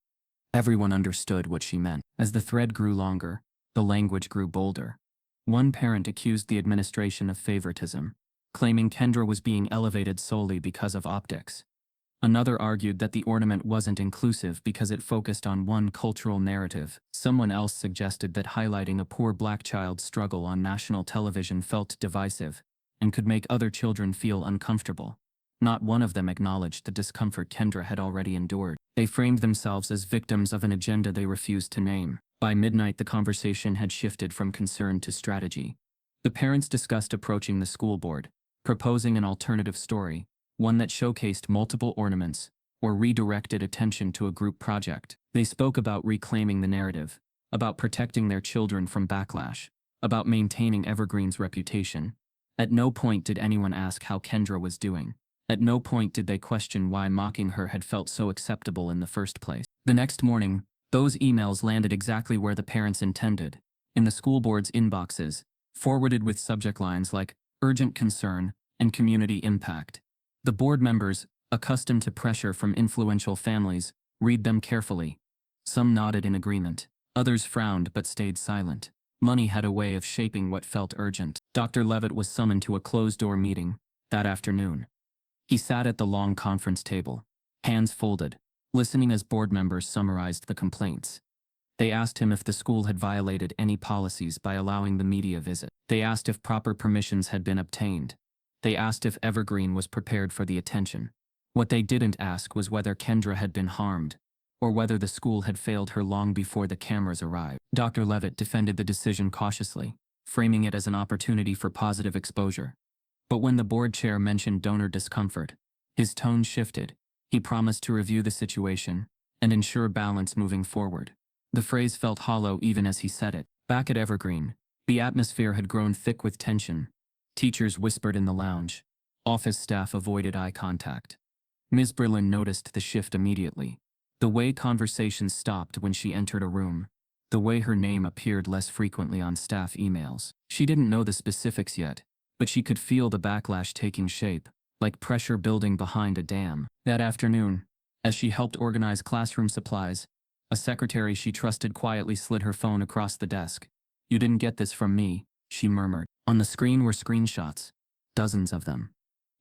Everyone understood what she meant. As the thread grew longer, the language grew bolder. One parent accused the administration of favoritism, claiming Kendra was being elevated solely because of optics. Another argued that the ornament wasn't inclusive because it focused on one cultural narrative. Someone else suggested that highlighting a poor black child's struggle on national television felt divisive and could make other children feel uncomfortable. Not one of them acknowledged the discomfort Kendra had already endured. They framed themselves as victims of an agenda they refused to name. By midnight, the conversation had shifted from concern to strategy. The parents discussed approaching the school board, proposing an alternative story, one that showcased multiple ornaments, or redirected attention to a group project. They spoke about reclaiming the narrative, about protecting their children from backlash, about maintaining Evergreen's reputation. At no point did anyone ask how Kendra was doing. At no point did they question why mocking her had felt so acceptable in the first place. The next morning, those emails landed exactly where the parents intended, in the school board's inboxes, forwarded with subject lines like urgent concern and community impact. The board members, accustomed to pressure from influential families, read them carefully. Some nodded in agreement. Others frowned but stayed silent. Money had a way of shaping what felt urgent. Dr. Levitt was summoned to a closed-door meeting that afternoon. He sat at the long conference table, hands folded, listening as board members summarized the complaints. They asked him if the school had violated any policies by allowing the media visit. They asked if proper permissions had been obtained. They asked if Evergreen was prepared for the attention. What they didn't ask was whether Kendra had been harmed, or whether the school had failed her long before the cameras arrived. Dr. Levitt defended the decision cautiously, framing it as an opportunity for positive exposure. But when the board chair mentioned donor discomfort, his tone shifted. He promised to review the situation and ensure balance moving forward. The phrase felt hollow even as he said it. Back at Evergreen, the atmosphere had grown thick with tension. Teachers whispered in the lounge. Office staff avoided eye contact. Ms. Berlin noticed the shift immediately. The way conversations stopped when she entered a room. The way her name appeared less frequently on staff emails. She didn't know the specifics yet, but she could feel the backlash taking shape, like pressure building behind a dam. That afternoon, as she helped organize classroom supplies, a secretary she trusted quietly slid her phone across the desk. "You didn't get this from me," she murmured. On the screen were screenshots, dozens of them.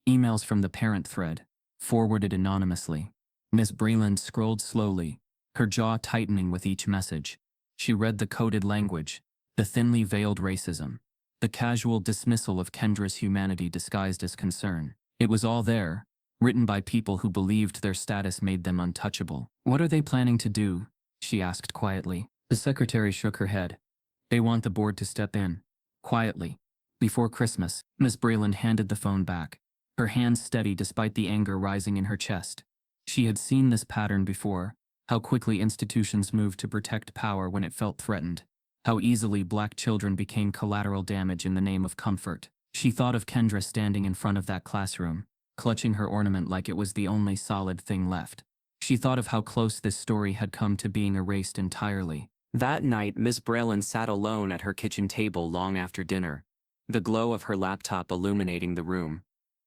Emails from the parent thread, forwarded anonymously. Miss Breland scrolled slowly, her jaw tightening with each message. She read the coded language, the thinly veiled racism, the casual dismissal of Kendra's humanity disguised as concern. It was all there, written by people who believed their status made them untouchable. "What are they planning to do?" she asked quietly. The secretary shook her head. "They want the board to step in. Quietly. Before Christmas." Miss Breland handed the phone back, her hands steady despite the anger rising in her chest. She had seen this pattern before, how quickly institutions moved to protect power when it felt threatened, how easily black children became collateral damage in the name of comfort. She thought of Kendra standing in front of that classroom, clutching her ornament like it was the only solid thing left. She thought of how close this story had come to being erased entirely. That night, Miss Breland sat alone at her kitchen table long after dinner, the glow of her laptop illuminating the room.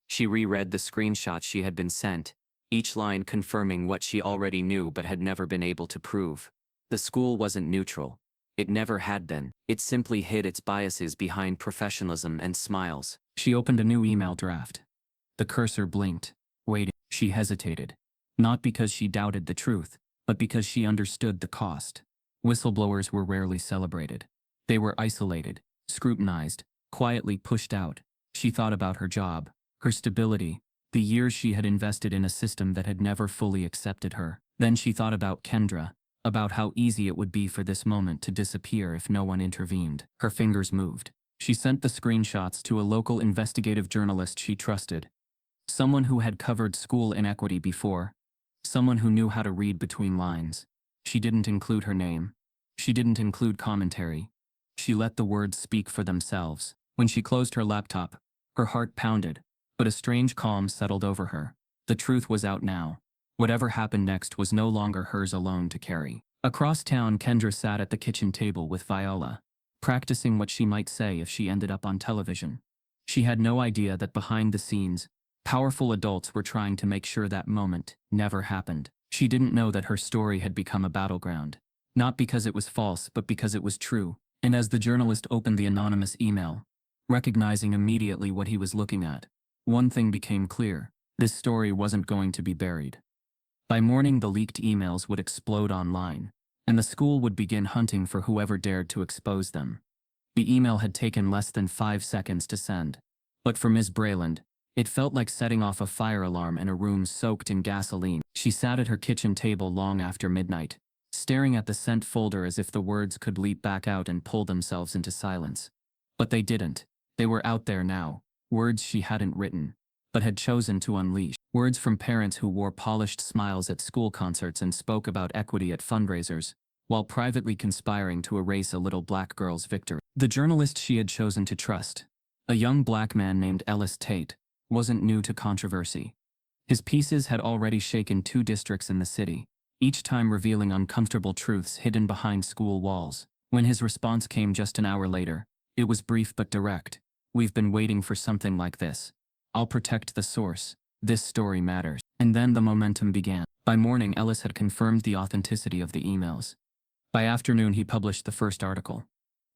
She reread the screenshots she had been sent, each line confirming what she already knew but had never been able to prove. The school wasn't neutral. It never had been. It simply hid its biases behind professionalism and smiles. She opened a new email draft. The cursor blinked, waiting. She hesitated. Not because she doubted the truth, but because she understood the cost. Whistleblowers were rarely celebrated. They were isolated, scrutinized, quietly pushed out. She thought about her job, her stability, the years she had invested in a system that had never fully accepted her. Then she thought about Kendra, about how easy it would be for this moment to disappear if no one intervened. Her fingers moved. She sent the screenshots to a local investigative journalist she trusted. Someone who had covered school inequity before. Someone who knew how to read between lines. She didn't include her name. She didn't include commentary. She let the words speak for themselves. When she closed her laptop, Her heart pounded, but a strange calm settled over her. The truth was out now. Whatever happened next was no longer hers alone to carry. Across town, Kendra sat at the kitchen table with Viola, practicing what she might say if she ended up on television. She had no idea that behind the scenes, powerful adults were trying to make sure that moment never happened. She didn't know that her story had become a battleground. Not because it was false, but because it was true. And as the journalist opened the anonymous email, recognizing immediately what he was looking at, one thing became clear: this story wasn't going to be buried. By morning, the leaked emails would explode online, and the school would begin hunting for whoever dared to expose them. The email had taken less than 5 seconds to send, but for Ms. Brayland, it felt like setting off a fire alarm in a room soaked in gasoline. She sat at her kitchen table long after midnight, staring at the sent folder as if the words could leap back out and pull themselves into silence. But they didn't. They were out there now, words she hadn't written, but had chosen to unleash. Words from parents who wore polished smiles at school concerts and spoke about equity at fundraisers, while privately conspiring to erase a little black girl's victory. The journalist she had chosen to trust, a young black man named Ellis Tate, wasn't new to controversy. His pieces had already shaken 2 districts in the city, each time revealing uncomfortable truths hidden behind school walls. When his response came just an hour later, it was brief but direct. "We've been waiting for something like this. I'll protect the source. This story matters." And then the momentum began. By morning, Ellis had confirmed the authenticity of the emails. By afternoon, he published the first article.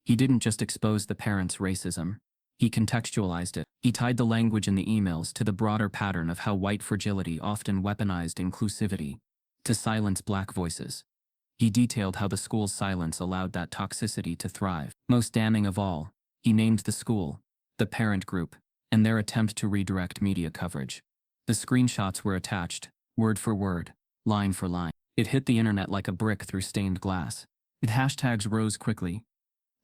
He didn't just expose the parents' racism. He contextualized it. He tied the language in the emails to the broader pattern of how white fragility often weaponized inclusivity to silence black voices. He detailed how the school's silence allowed that toxicity to thrive. Most damning of all, he named the school, the parent group, and their attempt to redirect media coverage. The screenshots were attached, word for word, line for line. It hit the internet like a brick through stained glass. The hashtags rose quickly.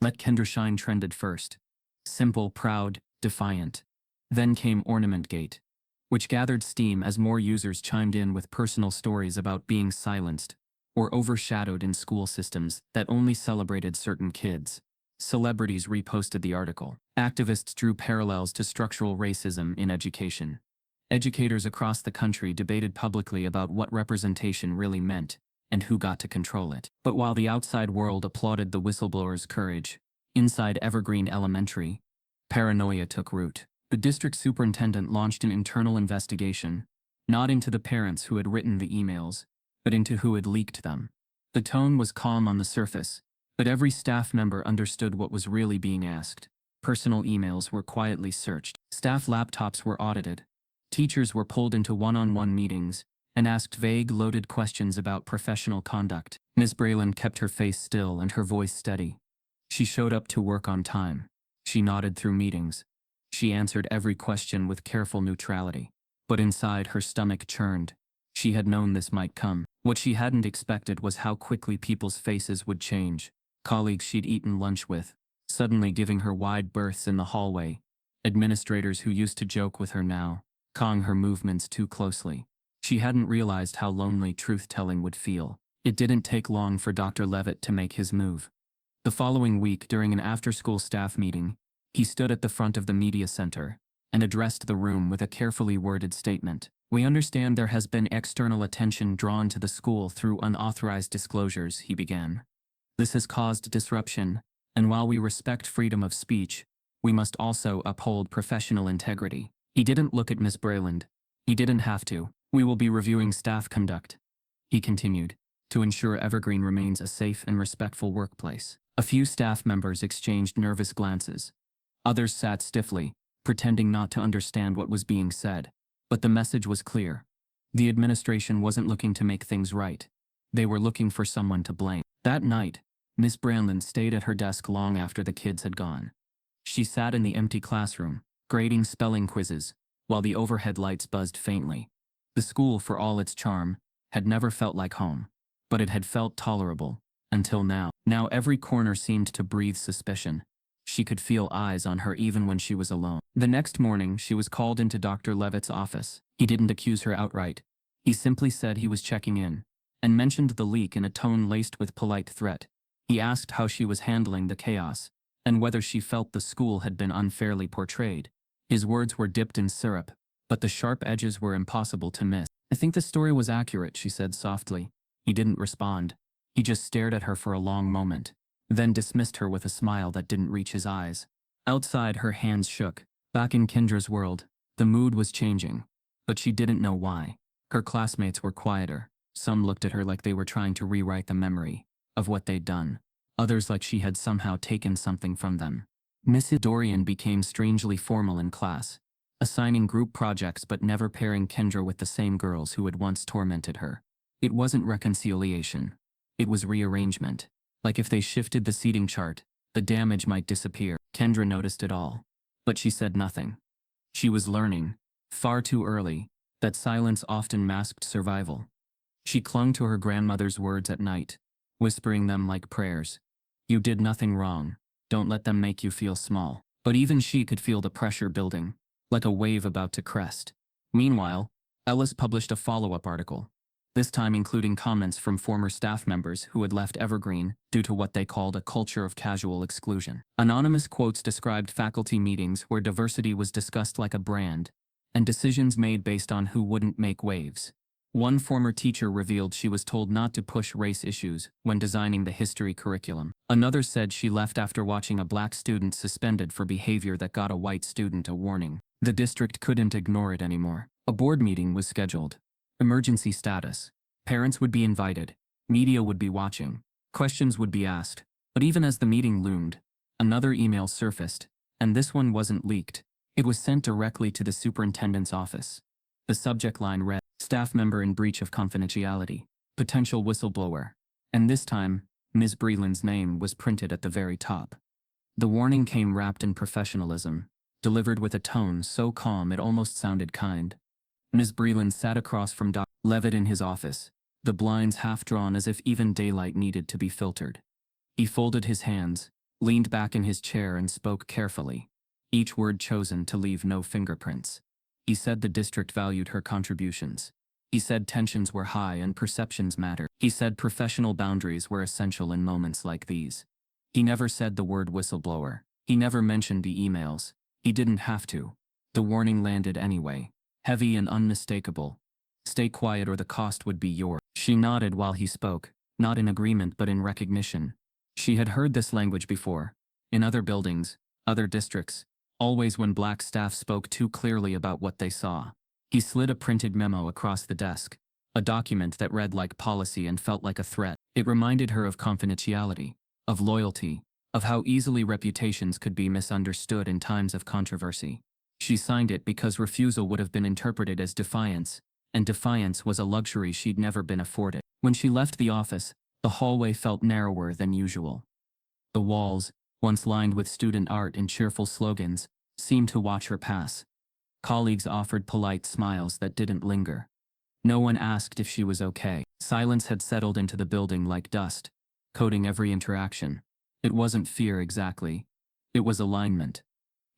Let Kendra Shine trended first. Simple, proud, defiant. Then came Ornament Gate, which gathered steam as more users chimed in with personal stories about being silenced or overshadowed in school systems that only celebrated certain kids. Celebrities reposted the article. Activists drew parallels to structural racism in education. Educators across the country debated publicly about what representation really meant and who got to control it. But while the outside world applauded the whistleblower's courage, inside Evergreen Elementary, paranoia took root. The district superintendent launched an internal investigation, not into the parents who had written the emails, but into who had leaked them. The tone was calm on the surface, but every staff member understood what was really being asked. Personal emails were quietly searched. Staff laptops were audited. Teachers were pulled into one-on-one meetings and asked vague, loaded questions about professional conduct. Ms. Brayland kept her face still and her voice steady. She showed up to work on time. She nodded through meetings. She answered every question with careful neutrality. But inside, her stomach churned. She had known this might come. What she hadn't expected was how quickly people's faces would change. Colleagues she'd eaten lunch with, suddenly giving her wide berths in the hallway. Administrators who used to joke with her now, cawing her movements too closely. She hadn't realized how lonely truth-telling would feel. It didn't take long for Dr. Levitt to make his move. The following week, during an after-school staff meeting, he stood at the front of the media center and addressed the room with a carefully worded statement. "We understand there has been external attention drawn to the school through unauthorized disclosures," he began. "This has caused disruption, and while we respect freedom of speech, we must also uphold professional integrity." He didn't look at Ms. Brayland. He didn't have to. "We will be reviewing staff conduct," he continued, "to ensure Evergreen remains a safe and respectful workplace." A few staff members exchanged nervous glances. Others sat stiffly, pretending not to understand what was being said. But the message was clear. The administration wasn't looking to make things right. They were looking for someone to blame. That night, Miss Brayland stayed at her desk long after the kids had gone. She sat in the empty classroom, grading spelling quizzes, while the overhead lights buzzed faintly. The school, for all its charm, had never felt like home, but it had felt tolerable, until now. Now every corner seemed to breathe suspicion. She could feel eyes on her even when she was alone. The next morning, she was called into Dr. Levitt's office. He didn't accuse her outright. He simply said he was checking in, and mentioned the leak in a tone laced with polite threat. He asked how she was handling the chaos, and whether she felt the school had been unfairly portrayed. His words were dipped in syrup, but the sharp edges were impossible to miss. "I think the story was accurate," she said softly. He didn't respond. He just stared at her for a long moment, then dismissed her with a smile that didn't reach his eyes. Outside, her hands shook. Back in Kendra's world, the mood was changing, but she didn't know why. Her classmates were quieter. Some looked at her like they were trying to rewrite the memory of what they'd done. Others like she had somehow taken something from them. Mrs. Dorian became strangely formal in class, assigning group projects but never pairing Kendra with the same girls who had once tormented her. It wasn't reconciliation. It was rearrangement. Like if they shifted the seating chart, the damage might disappear. Kendra noticed it all, but she said nothing. She was learning, far too early, that silence often masked survival. She clung to her grandmother's words at night, whispering them like prayers. "You did nothing wrong. Don't let them make you feel small." But even she could feel the pressure building, like a wave about to crest. Meanwhile, Ellis published a follow-up article, this time including comments from former staff members who had left Evergreen due to what they called a culture of casual exclusion. Anonymous quotes described faculty meetings where diversity was discussed like a brand, and decisions made based on who wouldn't make waves. One former teacher revealed she was told not to push race issues when designing the history curriculum. Another said she left after watching a black student suspended for behavior that got a white student a warning. The district couldn't ignore it anymore. A board meeting was scheduled. Emergency status. Parents would be invited. Media would be watching. Questions would be asked. But even as the meeting loomed, another email surfaced, and this one wasn't leaked. It was sent directly to the superintendent's office. The subject line read, "Staff member in breach of confidentiality. Potential whistleblower." And this time, Ms. Breland's name was printed at the very top. The warning came wrapped in professionalism, delivered with a tone so calm it almost sounded kind. Ms. Breland sat across from Dr. Levitt in his office, the blinds half drawn as if even daylight needed to be filtered. He folded his hands, leaned back in his chair and spoke carefully, each word chosen to leave no fingerprints. He said the district valued her contributions. He said tensions were high and perceptions mattered. He said professional boundaries were essential in moments like these. He never said the word whistleblower. He never mentioned the emails. He didn't have to. The warning landed anyway, heavy and unmistakable. "Stay quiet or the cost would be yours." She nodded while he spoke, not in agreement but in recognition. She had heard this language before, in other buildings, other districts, always when black staff spoke too clearly about what they saw. He slid a printed memo across the desk, a document that read like policy and felt like a threat. It reminded her of confidentiality, of loyalty, of how easily reputations could be misunderstood in times of controversy. She signed it because refusal would have been interpreted as defiance, and defiance was a luxury she'd never been afforded. When she left the office, the hallway felt narrower than usual. The walls, once lined with student art and cheerful slogans, seemed to watch her pass. Colleagues offered polite smiles that didn't linger. No one asked if she was okay. Silence had settled into the building like dust, coating every interaction. It wasn't fear exactly. It was alignment.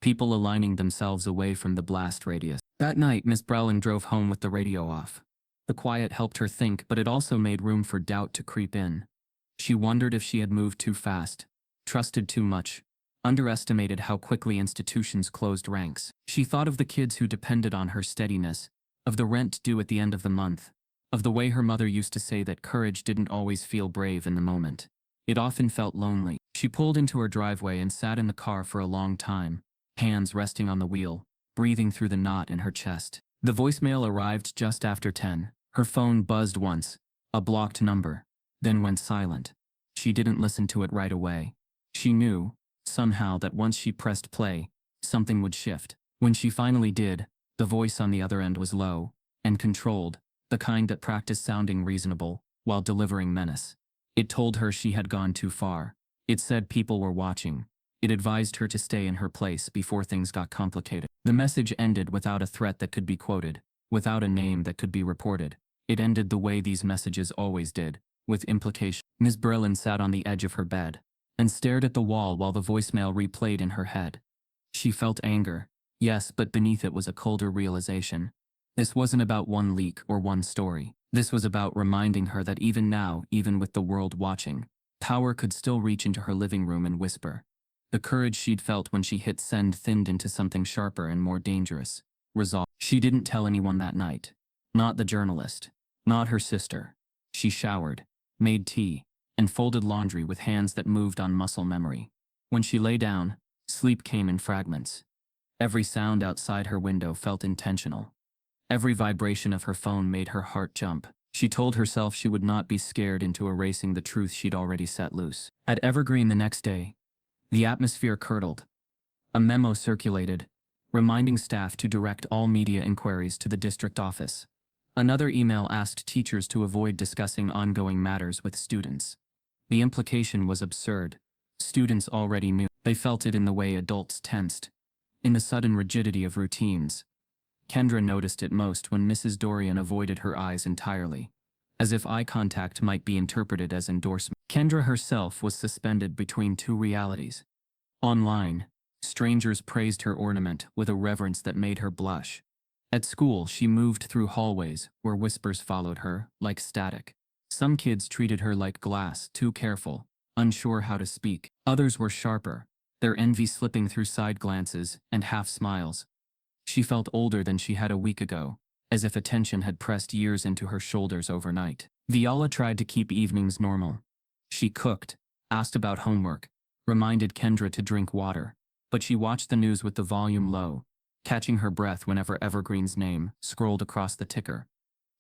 People aligning themselves away from the blast radius. That night, Miss Browning drove home with the radio off. The quiet helped her think, but it also made room for doubt to creep in. She wondered if she had moved too fast, trusted too much, underestimated how quickly institutions closed ranks. She thought of the kids who depended on her steadiness, of the rent due at the end of the month, of the way her mother used to say that courage didn't always feel brave in the moment. It often felt lonely. She pulled into her driveway and sat in the car for a long time, hands resting on the wheel, breathing through the knot in her chest. The voicemail arrived just after 10. Her phone buzzed once, a blocked number, then went silent. She didn't listen to it right away. She knew, somehow, that once she pressed play, something would shift. When she finally did, the voice on the other end was low and controlled, the kind that practiced sounding reasonable while delivering menace. It told her she had gone too far. It said people were watching. It advised her to stay in her place before things got complicated. The message ended without a threat that could be quoted, without a name that could be reported. It ended the way these messages always did, with implication. Ms. Berlin sat on the edge of her bed and stared at the wall while the voicemail replayed in her head. She felt anger, yes, but beneath it was a colder realization. This wasn't about one leak or one story. This was about reminding her that even now, even with the world watching, power could still reach into her living room and whisper. The courage she'd felt when she hit send thinned into something sharper and more dangerous. Resolve. She didn't tell anyone that night. Not the journalist. Not her sister. She showered, made tea, and folded laundry with hands that moved on muscle memory. When she lay down, sleep came in fragments. Every sound outside her window felt intentional. Every vibration of her phone made her heart jump. She told herself she would not be scared into erasing the truth she'd already set loose. At Evergreen the next day, the atmosphere curdled. A memo circulated, reminding staff to direct all media inquiries to the district office. Another email asked teachers to avoid discussing ongoing matters with students. The implication was absurd. Students already knew. They felt it in the way adults tensed, in the sudden rigidity of routines. Kendra noticed it most when Mrs. Dorian avoided her eyes entirely, as if eye contact might be interpreted as endorsement. Kendra herself was suspended between two realities. Online, strangers praised her ornament with a reverence that made her blush. At school, she moved through hallways where whispers followed her, like static. Some kids treated her like glass, too careful, unsure how to speak. Others were sharper, their envy slipping through side glances and half smiles. She felt older than she had a week ago, as if attention had pressed years into her shoulders overnight. Viola tried to keep evenings normal. She cooked, asked about homework, reminded Kendra to drink water, but she watched the news with the volume low, catching her breath whenever Evergreen's name scrolled across the ticker.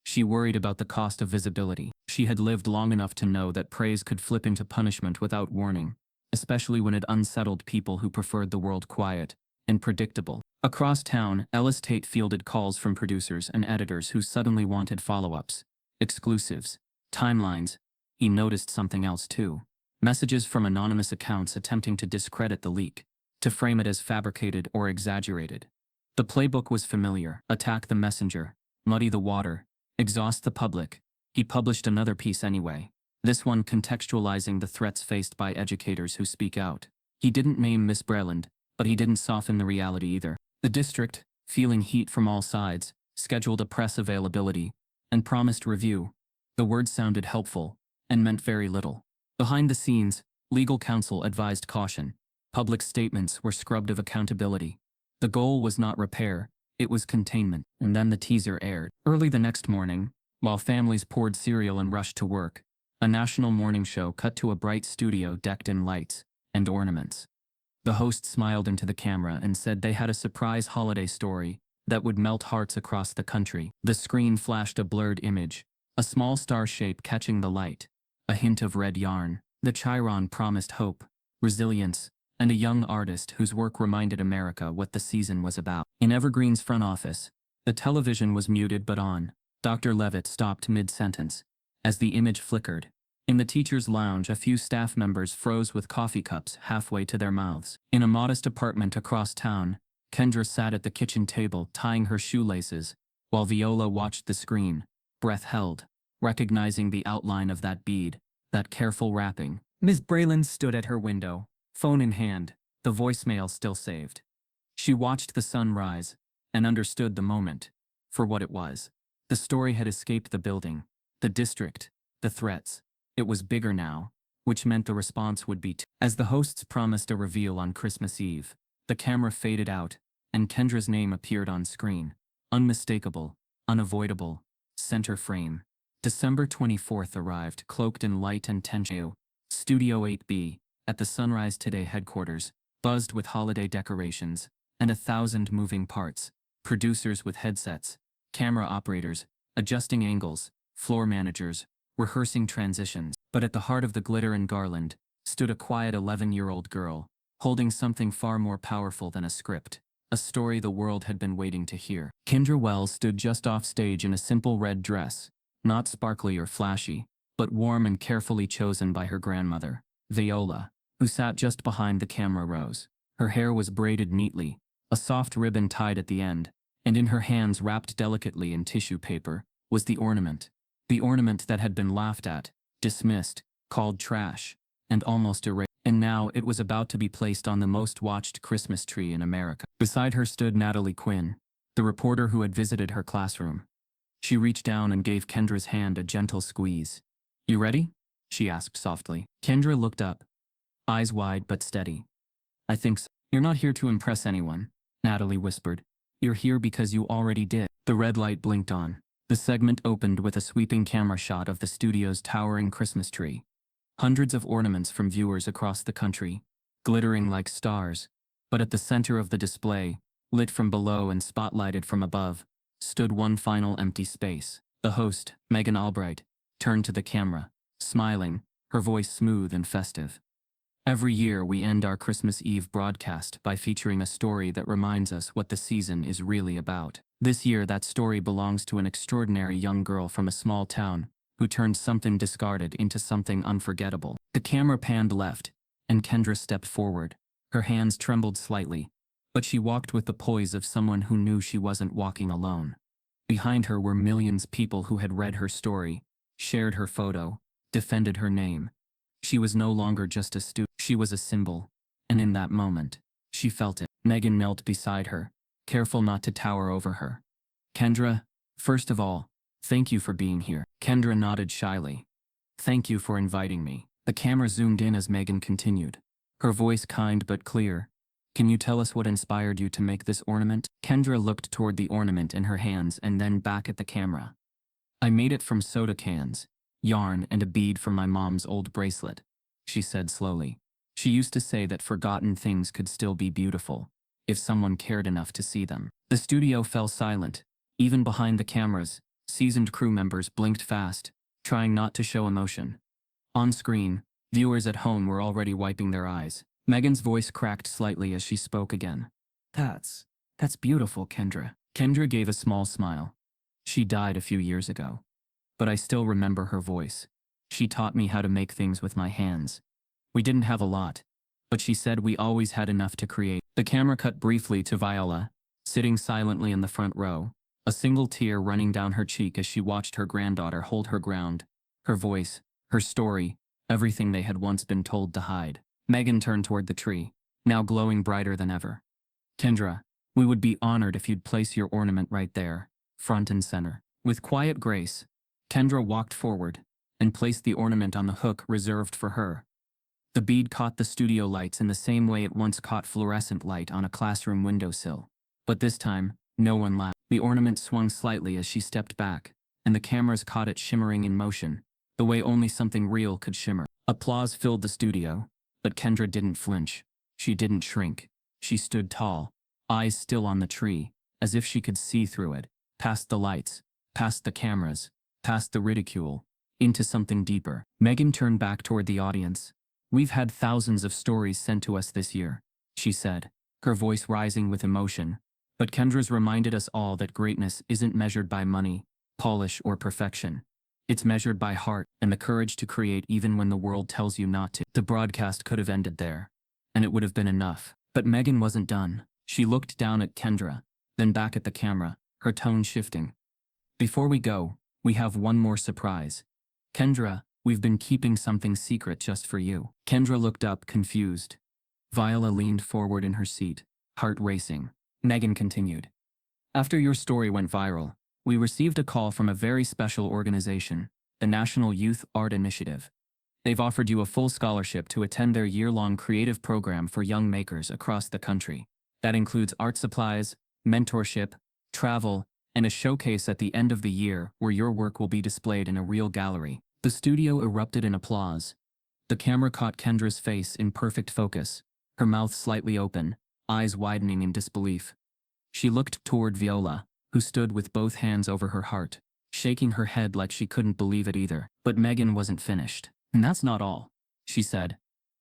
She worried about the cost of visibility. She had lived long enough to know that praise could flip into punishment without warning, especially when it unsettled people who preferred the world quiet and predictable. Across town, Ellis Tate fielded calls from producers and editors who suddenly wanted follow-ups, exclusives, timelines. He noticed something else too. Messages from anonymous accounts attempting to discredit the leak, to frame it as fabricated or exaggerated. The playbook was familiar: attack the messenger, muddy the water, exhaust the public. He published another piece anyway, this one contextualizing the threats faced by educators who speak out. He didn't name Miss Breland, but he didn't soften the reality either. The district, feeling heat from all sides, scheduled a press availability and promised review. The words sounded helpful and meant very little. Behind the scenes, legal counsel advised caution. Public statements were scrubbed of accountability. The goal was not repair, it was containment. And then the teaser aired. Early the next morning, while families poured cereal and rushed to work, a national morning show cut to a bright studio decked in lights and ornaments. The host smiled into the camera and said they had a surprise holiday story that would melt hearts across the country. The screen flashed a blurred image, a small star shape catching the light, a hint of red yarn. The Chiron promised hope, resilience, and a young artist whose work reminded America what the season was about. In Evergreen's front office, the television was muted but on. Dr. Levitt stopped mid-sentence, as the image flickered. In the teacher's lounge, a few staff members froze with coffee cups halfway to their mouths. In a modest apartment across town, Kendra sat at the kitchen table tying her shoelaces, while Viola watched the screen, breath held, recognizing the outline of that bead, that careful wrapping. Miss Breland stood at her window, phone in hand, the voicemail still saved. She watched the sun rise, and understood the moment for what it was. The story had escaped the building, the district, the threats. It was bigger now, which meant the response would be As the hosts promised a reveal on Christmas Eve, the camera faded out, and Kendra's name appeared on screen. Unmistakable, unavoidable, center frame. December 24th arrived, cloaked in light and tension. Studio 8B, at the Sunrise Today headquarters, buzzed with holiday decorations and 1,000 moving parts. Producers with headsets, camera operators, adjusting angles, floor managers, rehearsing transitions. But at the heart of the glitter and garland stood a quiet 11-year-old girl, holding something far more powerful than a script, a story the world had been waiting to hear. Kendra Wells stood just off stage in a simple red dress, not sparkly or flashy, but warm and carefully chosen by her grandmother, Viola, who sat just behind the camera rows. Her hair was braided neatly, a soft ribbon tied at the end, and in her hands, wrapped delicately in tissue paper, was the ornament. The ornament that had been laughed at, dismissed, called trash, and almost erased. And now it was about to be placed on the most watched Christmas tree in America. Beside her stood Natalie Quinn, the reporter who had visited her classroom. She reached down and gave Kendra's hand a gentle squeeze. "You ready?" she asked softly. Kendra looked up, eyes wide but steady. I think so. You're not here to impress anyone, Natalie whispered. You're here because you already did. The red light blinked on. The segment opened with a sweeping camera shot of the studio's towering Christmas tree. Hundreds of ornaments from viewers across the country, glittering like stars. But at the center of the display, lit from below and spotlighted from above, stood one final empty space. The host, Megan Albright, turned to the camera, smiling, her voice smooth and festive. Every year we end our Christmas Eve broadcast by featuring a story that reminds us what the season is really about. This year that story belongs to an extraordinary young girl from a small town who turned something discarded into something unforgettable. The camera panned left, and Kendra stepped forward. Her hands trembled slightly, but she walked with the poise of someone who knew she wasn't walking alone. Behind her were millions of people who had read her story, shared her photo, defended her name. She was no longer just a student, she was a symbol, and in that moment, she felt it. Megan knelt beside her, careful not to tower over her. Kendra, first of all, thank you for being here. Kendra nodded shyly. Thank you for inviting me. The camera zoomed in as Megan continued, her voice kind but clear. Can you tell us what inspired you to make this ornament? Kendra looked toward the ornament in her hands and then back at the camera. I made it from soda cans, yarn, and a bead from my mom's old bracelet, she said slowly. She used to say that forgotten things could still be beautiful, if someone cared enough to see them. The studio fell silent. Even behind the cameras, seasoned crew members blinked fast, trying not to show emotion. On screen, viewers at home were already wiping their eyes. Megan's voice cracked slightly as she spoke again. That's beautiful, Kendra. Kendra gave a small smile. She died a few years ago, but I still remember her voice. She taught me how to make things with my hands. We didn't have a lot, but she said we always had enough to create. The camera cut briefly to Viola, sitting silently in the front row, a single tear running down her cheek as she watched her granddaughter hold her ground. Her voice, her story, everything they had once been told to hide. Megan turned toward the tree, now glowing brighter than ever. Kendra, we would be honored if you'd place your ornament right there, front and center. With quiet grace, Kendra walked forward and placed the ornament on the hook reserved for her. The bead caught the studio lights in the same way it once caught fluorescent light on a classroom windowsill. But this time, no one laughed. The ornament swung slightly as she stepped back, and the cameras caught it shimmering in motion, the way only something real could shimmer. Applause filled the studio, but Kendra didn't flinch. She didn't shrink. She stood tall, eyes still on the tree, as if she could see through it, past the lights, past the cameras, past the ridicule, into something deeper. Megan turned back toward the audience. We've had thousands of stories sent to us this year, she said, her voice rising with emotion. But Kendra's reminded us all that greatness isn't measured by money, polish, or perfection. It's measured by heart and the courage to create even when the world tells you not to. The broadcast could have ended there, and it would have been enough. But Megan wasn't done. She looked down at Kendra, then back at the camera, her tone shifting. Before we go, we have one more surprise. Kendra, we've been keeping something secret just for you. Kendra looked up, confused. Viola leaned forward in her seat, heart racing. Megan continued. After your story went viral, we received a call from a very special organization, the National Youth Art Initiative. They've offered you a full scholarship to attend their year-long creative program for young makers across the country. That includes art supplies, mentorship, travel, and a showcase at the end of the year where your work will be displayed in a real gallery. The studio erupted in applause. The camera caught Kendra's face in perfect focus, her mouth slightly open, eyes widening in disbelief. She looked toward Viola, who stood with both hands over her heart, shaking her head like she couldn't believe it either. But Megan wasn't finished. And that's not all, she said.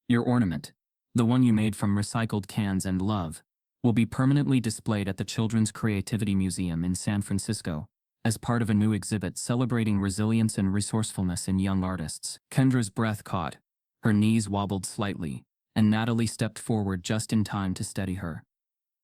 Your ornament, the one you made from recycled cans and love, will be permanently displayed at the Children's Creativity Museum in San Francisco, as part of a new exhibit celebrating resilience and resourcefulness in young artists. Kendra's breath caught, her knees wobbled slightly, and Natalie stepped forward just in time to steady her.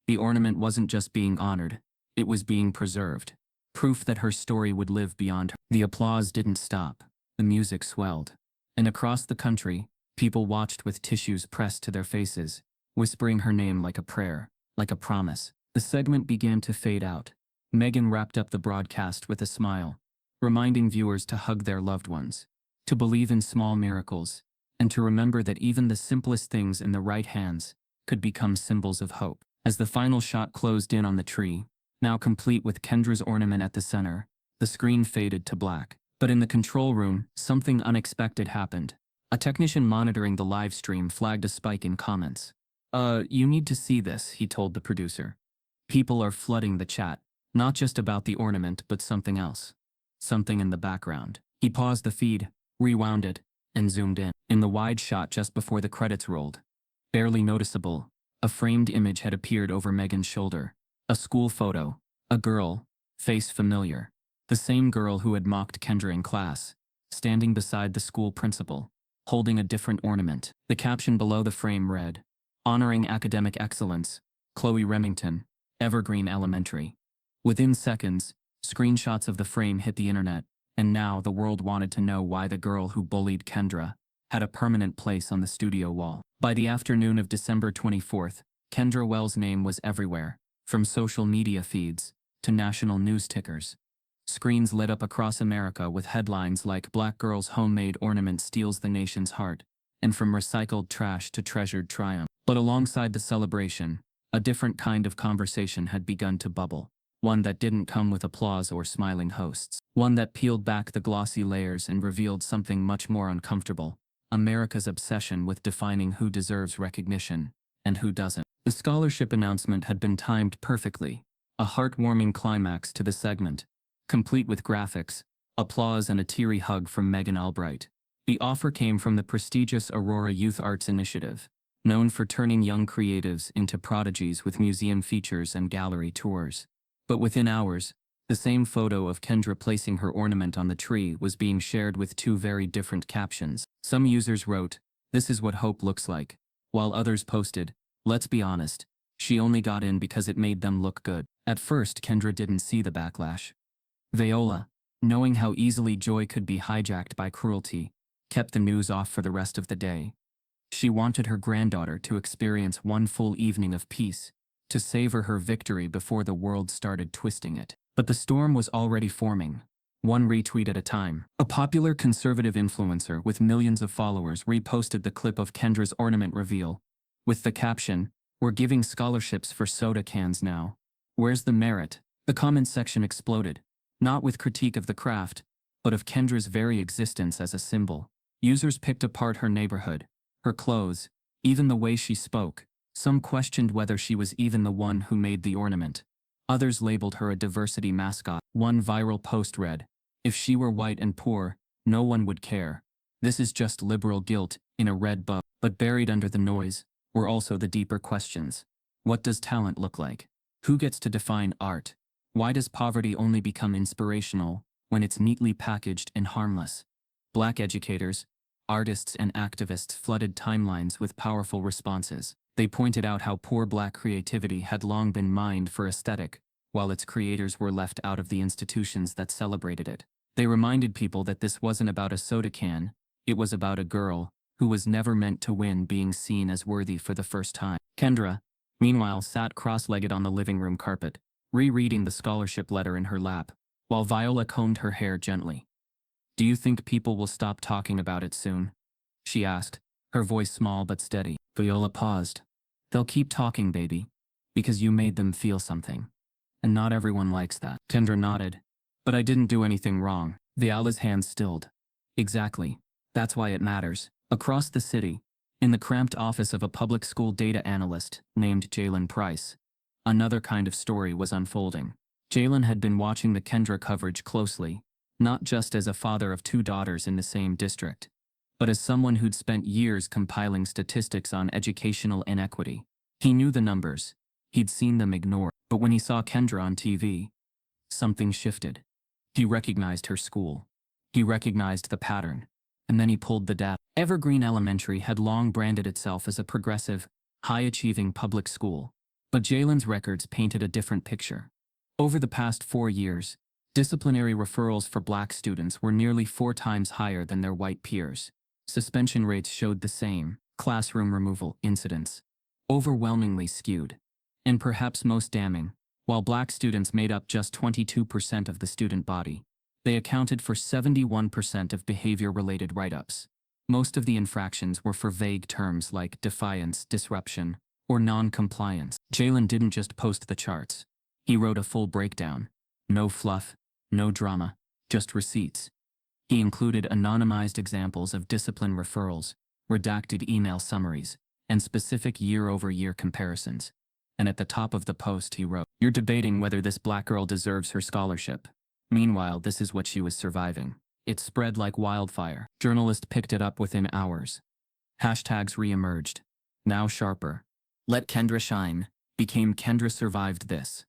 The ornament wasn't just being honored, it was being preserved, proof that her story would live beyond her. The applause didn't stop, the music swelled, and across the country, people watched with tissues pressed to their faces, whispering her name like a prayer, like a promise. The segment began to fade out. Megan wrapped up the broadcast with a smile, reminding viewers to hug their loved ones, to believe in small miracles, and to remember that even the simplest things in the right hands could become symbols of hope. As the final shot closed in on the tree, now complete with Kendra's ornament at the center, the screen faded to black. But in the control room, something unexpected happened. A technician monitoring the live stream flagged a spike in comments. You need to see this," he told the producer. "People are flooding the chat, not just about the ornament but something else. Something in the background." He paused the feed, rewound it, and zoomed in. In the wide shot just before the credits rolled, barely noticeable, a framed image had appeared over Megan's shoulder. A school photo. A girl, face familiar. The same girl who had mocked Kendra in class, standing beside the school principal, holding a different ornament. The caption below the frame read, "Honoring Academic Excellence, Chloe Remington, Evergreen Elementary." Within seconds, screenshots of the frame hit the internet, and now the world wanted to know why the girl who bullied Kendra had a permanent place on the studio wall. By the afternoon of December 24th, Kendra Wells' name was everywhere, from social media feeds to national news tickers. Screens lit up across America with headlines like "Black Girl's Homemade Ornament Steals the Nation's Heart," and "From Recycled Trash to Treasured Triumph." But alongside the celebration, a different kind of conversation had begun to bubble. One that didn't come with applause or smiling hosts. One that peeled back the glossy layers and revealed something much more uncomfortable: America's obsession with defining who deserves recognition and who doesn't. The scholarship announcement had been timed perfectly, a heartwarming climax to the segment, complete with graphics, applause and a teary hug from Megan Albright. The offer came from the prestigious Aurora Youth Arts Initiative, known for turning young creatives into prodigies with museum features and gallery tours. But within hours, the same photo of Kendra placing her ornament on the tree was being shared with two very different captions. Some users wrote, "This is what hope looks like," while others posted, "Let's be honest, she only got in because it made them look good." At first, Kendra didn't see the backlash. Viola, knowing how easily joy could be hijacked by cruelty, kept the news off for the rest of the day. She wanted her granddaughter to experience one full evening of peace, to savor her victory before the world started twisting it. But the storm was already forming, one retweet at a time. A popular conservative influencer with millions of followers reposted the clip of Kendra's ornament reveal, with the caption, "We're giving scholarships for soda cans now. Where's the merit?" The comment section exploded, not with critique of the craft, but of Kendra's very existence as a symbol. Users picked apart her neighborhood, her clothes, even the way she spoke. Some questioned whether she was even the one who made the ornament. Others labeled her a diversity mascot. One viral post read, "If she were white and poor, no one would care. This is just liberal guilt in a red bow." But buried under the noise were also the deeper questions. What does talent look like? Who gets to define art? Why does poverty only become inspirational when it's neatly packaged and harmless? Black educators, artists and activists flooded timelines with powerful responses. They pointed out how poor Black creativity had long been mined for aesthetic, while its creators were left out of the institutions that celebrated it. They reminded people that this wasn't about a soda can, it was about a girl who was never meant to win being seen as worthy for the first time. Kendra, meanwhile, sat cross-legged on the living room carpet, rereading the scholarship letter in her lap, while Viola combed her hair gently. "Do you think people will stop talking about it soon?" she asked, her voice small but steady. Viola paused. "They'll keep talking, baby, because you made them feel something. And not everyone likes that." Kendra nodded. "But I didn't do anything wrong." Viola's hands stilled. "Exactly. That's why it matters." Across the city, in the cramped office of a public school data analyst named Jalen Price, another kind of story was unfolding. Jalen had been watching the Kendra coverage closely, not just as a father of two daughters in the same district, but as someone who'd spent years compiling statistics on educational inequity. He knew the numbers, he'd seen them ignored, but when he saw Kendra on TV, something shifted. He recognized her school. He recognized the pattern. And then he pulled the data. Evergreen Elementary had long branded itself as a progressive, high-achieving public school, but Jalen's records painted a different picture. Over the past 4 years, disciplinary referrals for Black students were nearly 4 times higher than their white peers. Suspension rates showed the same. Classroom removal incidents overwhelmingly skewed. And perhaps most damning, while Black students made up just 22% of the student body, they accounted for 71% of behavior-related write-ups. Most of the infractions were for vague terms like defiance, disruption, or non-compliance. Jalen didn't just post the charts. He wrote a full breakdown. No fluff, no drama, just receipts. He included anonymized examples of discipline referrals, redacted email summaries, and specific year-over-year comparisons. And at the top of the post he wrote, "You're debating whether this black girl deserves her scholarship. Meanwhile, this is what she was surviving." It spread like wildfire. Journalists picked it up within hours. Hashtags re-emerged. Now sharper. "Let Kendra shine" became "Kendra survived this."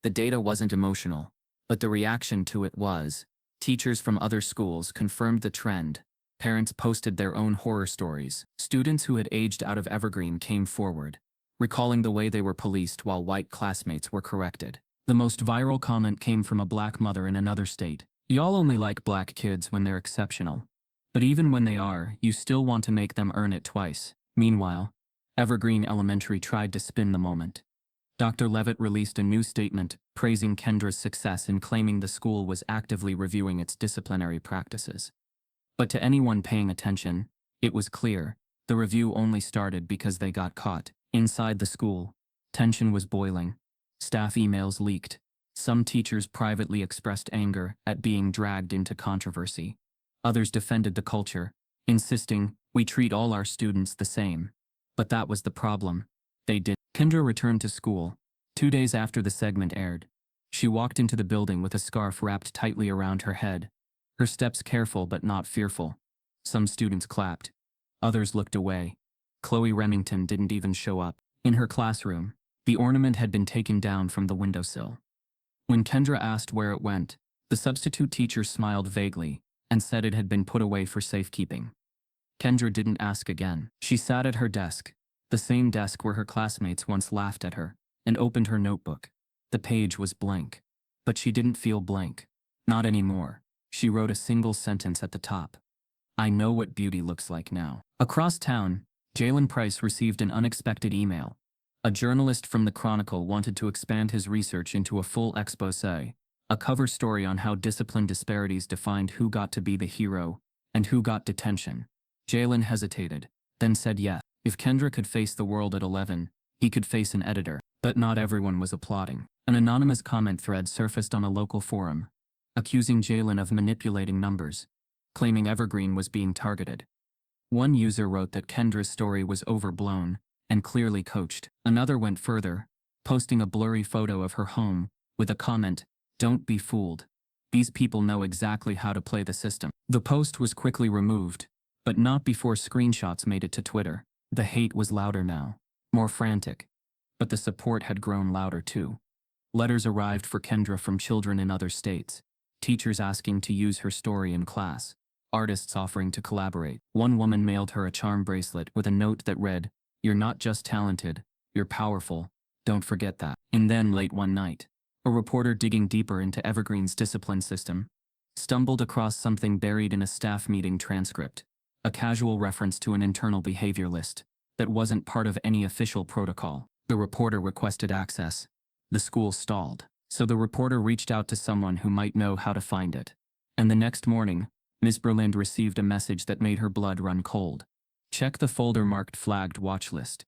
The data wasn't emotional, but the reaction to it was. Teachers from other schools confirmed the trend. Parents posted their own horror stories. Students who had aged out of Evergreen came forward, recalling the way they were policed while white classmates were corrected. The most viral comment came from a black mother in another state. "Y'all only like black kids when they're exceptional. But even when they are, you still want to make them earn it twice." Meanwhile, Evergreen Elementary tried to spin the moment. Dr. Levitt released a new statement praising Kendra's success and claiming the school was actively reviewing its disciplinary practices. But to anyone paying attention, it was clear, the review only started because they got caught. Inside the school, tension was boiling. Staff emails leaked. Some teachers privately expressed anger at being dragged into controversy. Others defended the culture, insisting, "We treat all our students the same." But that was the problem. They did. Kendra returned to school 2 days after the segment aired. She walked into the building with a scarf wrapped tightly around her head. Her steps careful but not fearful. Some students clapped. Others looked away. Chloe Remington didn't even show up. In her classroom, the ornament had been taken down from the windowsill. When Kendra asked where it went, the substitute teacher smiled vaguely and said it had been put away for safekeeping. Kendra didn't ask again. She sat at her desk, the same desk where her classmates once laughed at her, and opened her notebook. The page was blank. But she didn't feel blank. Not anymore. She wrote a single sentence at the top. "I know what beauty looks like now." Across town, Jalen Price received an unexpected email. A journalist from the Chronicle wanted to expand his research into a full exposé, a cover story on how discipline disparities defined who got to be the hero and who got detention. Jalen hesitated, then said yes. If Kendra could face the world at 11, he could face an editor. But not everyone was applauding. An anonymous comment thread surfaced on a local forum, accusing Jalen of manipulating numbers, claiming Evergreen was being targeted. One user wrote that Kendra's story was overblown and clearly coached. Another went further, posting a blurry photo of her home with a comment, "Don't be fooled. These people know exactly how to play the system." The post was quickly removed, but not before screenshots made it to Twitter. The hate was louder now, more frantic. But the support had grown louder too. Letters arrived for Kendra from children in other states, teachers asking to use her story in class, artists offering to collaborate. One woman mailed her a charm bracelet with a note that read, "You're not just talented, you're powerful. Don't forget that." And then late one night, a reporter digging deeper into Evergreen's discipline system stumbled across something buried in a staff meeting transcript, a casual reference to an internal behavior list that wasn't part of any official protocol. The reporter requested access. The school stalled, so the reporter reached out to someone who might know how to find it. And the next morning, Ms. Berlind received a message that made her blood run cold. "Check the folder marked flagged watch list.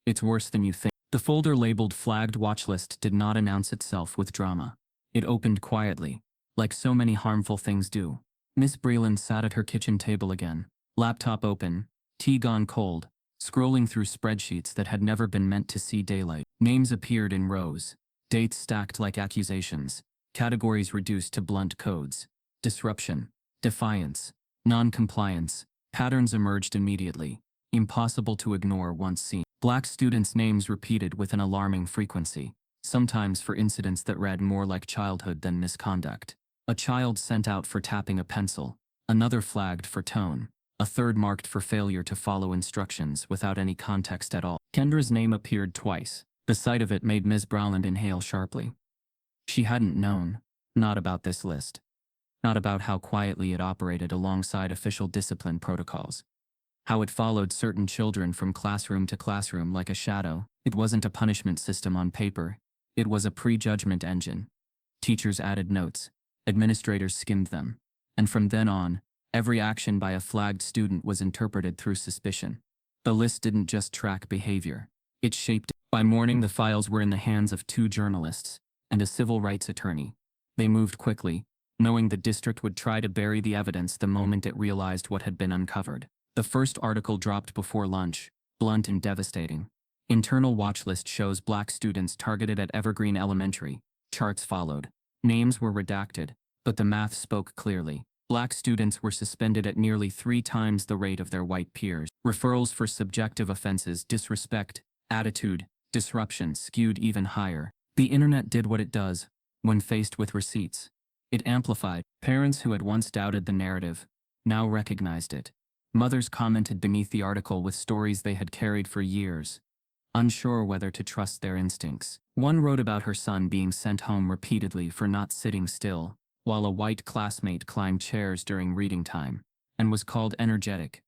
It's worse than you think." The folder labeled flagged watch list did not announce itself with drama. It opened quietly, like so many harmful things do. Miss Breland sat at her kitchen table again, laptop open, tea gone cold, scrolling through spreadsheets that had never been meant to see daylight. Names appeared in rows, dates stacked like accusations, categories reduced to blunt codes. Disruption, defiance, non-compliance. Patterns emerged immediately, impossible to ignore once seen. Black students' names repeated with an alarming frequency, sometimes for incidents that read more like childhood than misconduct. A child sent out for tapping a pencil, another flagged for tone, a third marked for failure to follow instructions without any context at all. Kendra's name appeared twice. The sight of it made Ms. Browland inhale sharply. She hadn't known, not about this list, not about how quietly it operated alongside official discipline protocols, how it followed certain children from classroom to classroom like a shadow. It wasn't a punishment system on paper, it was a prejudgment engine. Teachers added notes, administrators skimmed them, and from then on, every action by a flagged student was interpreted through suspicion. The list didn't just track behavior, It shaped. By morning, the files were in the hands of 2 journalists and a civil rights attorney. They moved quickly, knowing the district would try to bury the evidence the moment it realized what had been uncovered. The first article dropped before lunch, blunt and devastating. Internal watch list shows black students targeted at Evergreen Elementary. Charts followed. Names were redacted, but the math spoke clearly. Black students were suspended at nearly 3 times the rate of their white peers. Referrals for subjective offenses, disrespect, attitude, disruption skewed even higher. The internet did what it does when faced with receipts. It amplified. Parents who had once doubted the narrative now recognized it. Mothers commented beneath the article with stories they had carried for years, unsure whether to trust their instincts. One wrote about her son being sent home repeatedly for not sitting still, while a white classmate climbed chairs during reading time and was called energetic.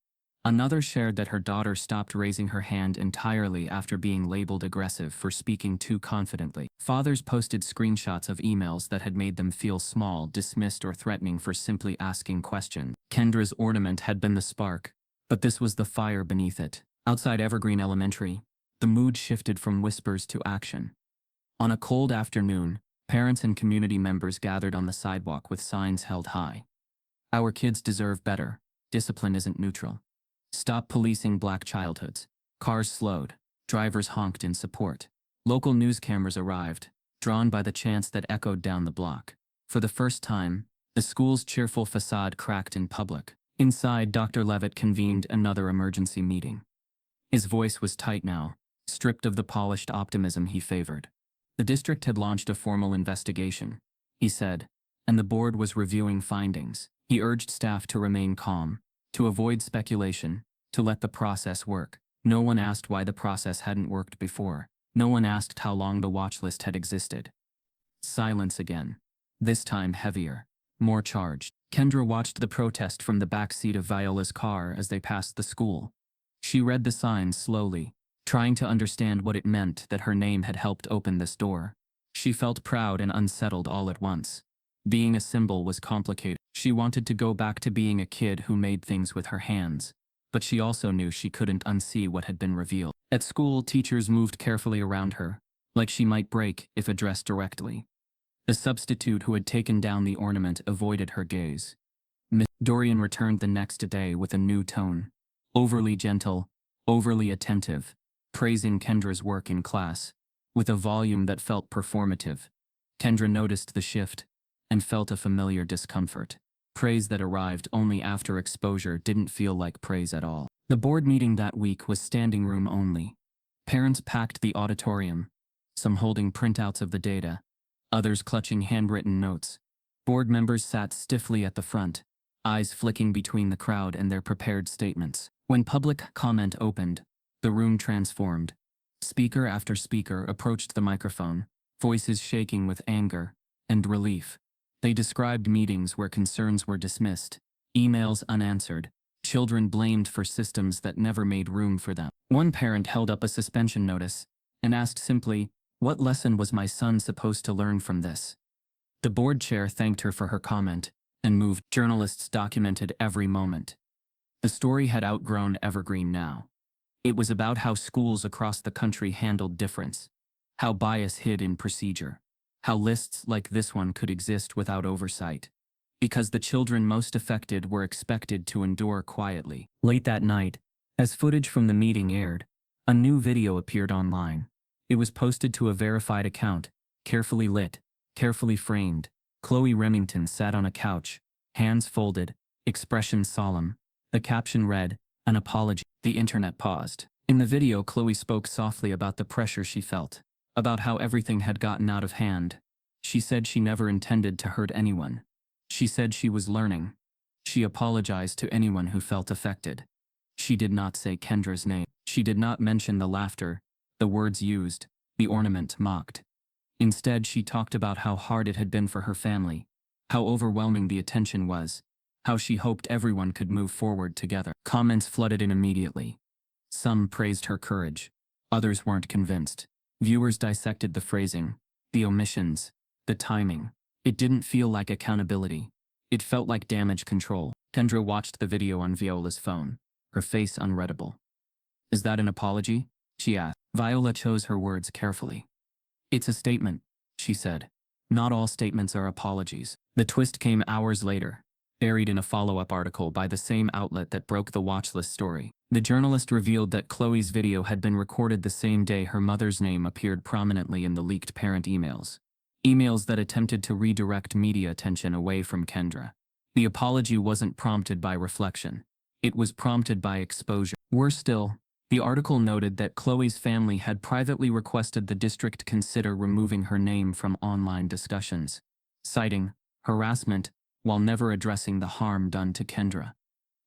Another shared that her daughter stopped raising her hand entirely after being labeled aggressive for speaking too confidently. Fathers posted screenshots of emails that had made them feel small, dismissed, or threatening for simply asking questions. Kendra's ornament had been the spark, but this was the fire beneath it. Outside Evergreen Elementary, the mood shifted from whispers to action. On a cold afternoon, parents and community members gathered on the sidewalk with signs held high. "Our kids deserve better. Discipline isn't neutral. Stop policing black childhoods." Cars slowed. Drivers honked in support. Local news cameras arrived, drawn by the chants that echoed down the block. For the first time, the school's cheerful facade cracked in public. Inside, Dr. Levitt convened another emergency meeting. His voice was tight now, stripped of the polished optimism he favored. The district had launched a formal investigation, he said, and the board was reviewing findings. He urged staff to remain calm, to avoid speculation, to let the process work. No one asked why the process hadn't worked before. No one asked how long the watch list had existed. Silence again. This time heavier, more charged. Kendra watched the protest from the back seat of Viola's car as they passed the school. She read the signs slowly, trying to understand what it meant that her name had helped open this door. She felt proud and unsettled all at once. Being a symbol was complicated. She wanted to go back to being a kid who made things with her hands, but she also knew she couldn't unsee what had been revealed. At school, teachers moved carefully around her, like she might break if addressed directly. The substitute who had taken down the ornament avoided her gaze. Miss Dorian returned the next day with a new tone. Overly gentle, overly attentive, praising Kendra's work in class, with a volume that felt performative. Kendra noticed the shift and felt a familiar discomfort. Praise that arrived only after exposure didn't feel like praise at all. The board meeting that week was standing room only. Parents packed the auditorium, some holding printouts of the data, others clutching handwritten notes. Board members sat stiffly at the front, eyes flicking between the crowd and their prepared statements. When public comment opened, the room transformed. Speaker after speaker approached the microphone, voices shaking with anger and relief. They described meetings where concerns were dismissed, emails unanswered, children blamed for systems that never made room for them. One parent held up a suspension notice and asked simply, "What lesson was my son supposed to learn from this?" The board chair thanked her for her comment and moved. Journalists documented every moment. The story had outgrown Evergreen now. It was about how schools across the country handled difference, how bias hid in procedure, how lists like this one could exist without oversight, because the children most affected were expected to endure quietly. Late that night, as footage from the meeting aired, a new video appeared online. It was posted to a verified account, carefully lit, carefully framed. Chloe Remington sat on a couch, hands folded, expression solemn. The caption read, "An apology." The internet paused. In the video, Chloe spoke softly about the pressure she felt, about how everything had gotten out of hand. She said she never intended to hurt anyone. She said she was learning. She apologized to anyone who felt affected. She did not say Kendra's name. She did not mention the laughter, the words used, the ornament mocked. Instead, she talked about how hard it had been for her family, how overwhelming the attention was, how she hoped everyone could move forward together. Comments flooded in immediately. Some praised her courage. Others weren't convinced. Viewers dissected the phrasing, the omissions, the timing. It didn't feel like accountability. It felt like damage control. Kendra watched the video on Viola's phone, her face unreadable. "Is that an apology?" she asked. Viola chose her words carefully. "It's a statement," she said. "Not all statements are apologies." The twist came hours later, buried in a follow-up article by the same outlet that broke the watchlist story. The journalist revealed that Chloe's video had been recorded the same day her mother's name appeared prominently in the leaked parent emails. Emails that attempted to redirect media attention away from Kendra. The apology wasn't prompted by reflection. It was prompted by exposure. Worse still, the article noted that Chloe's family had privately requested the district consider removing her name from online discussions, citing harassment while never addressing the harm done to Kendra.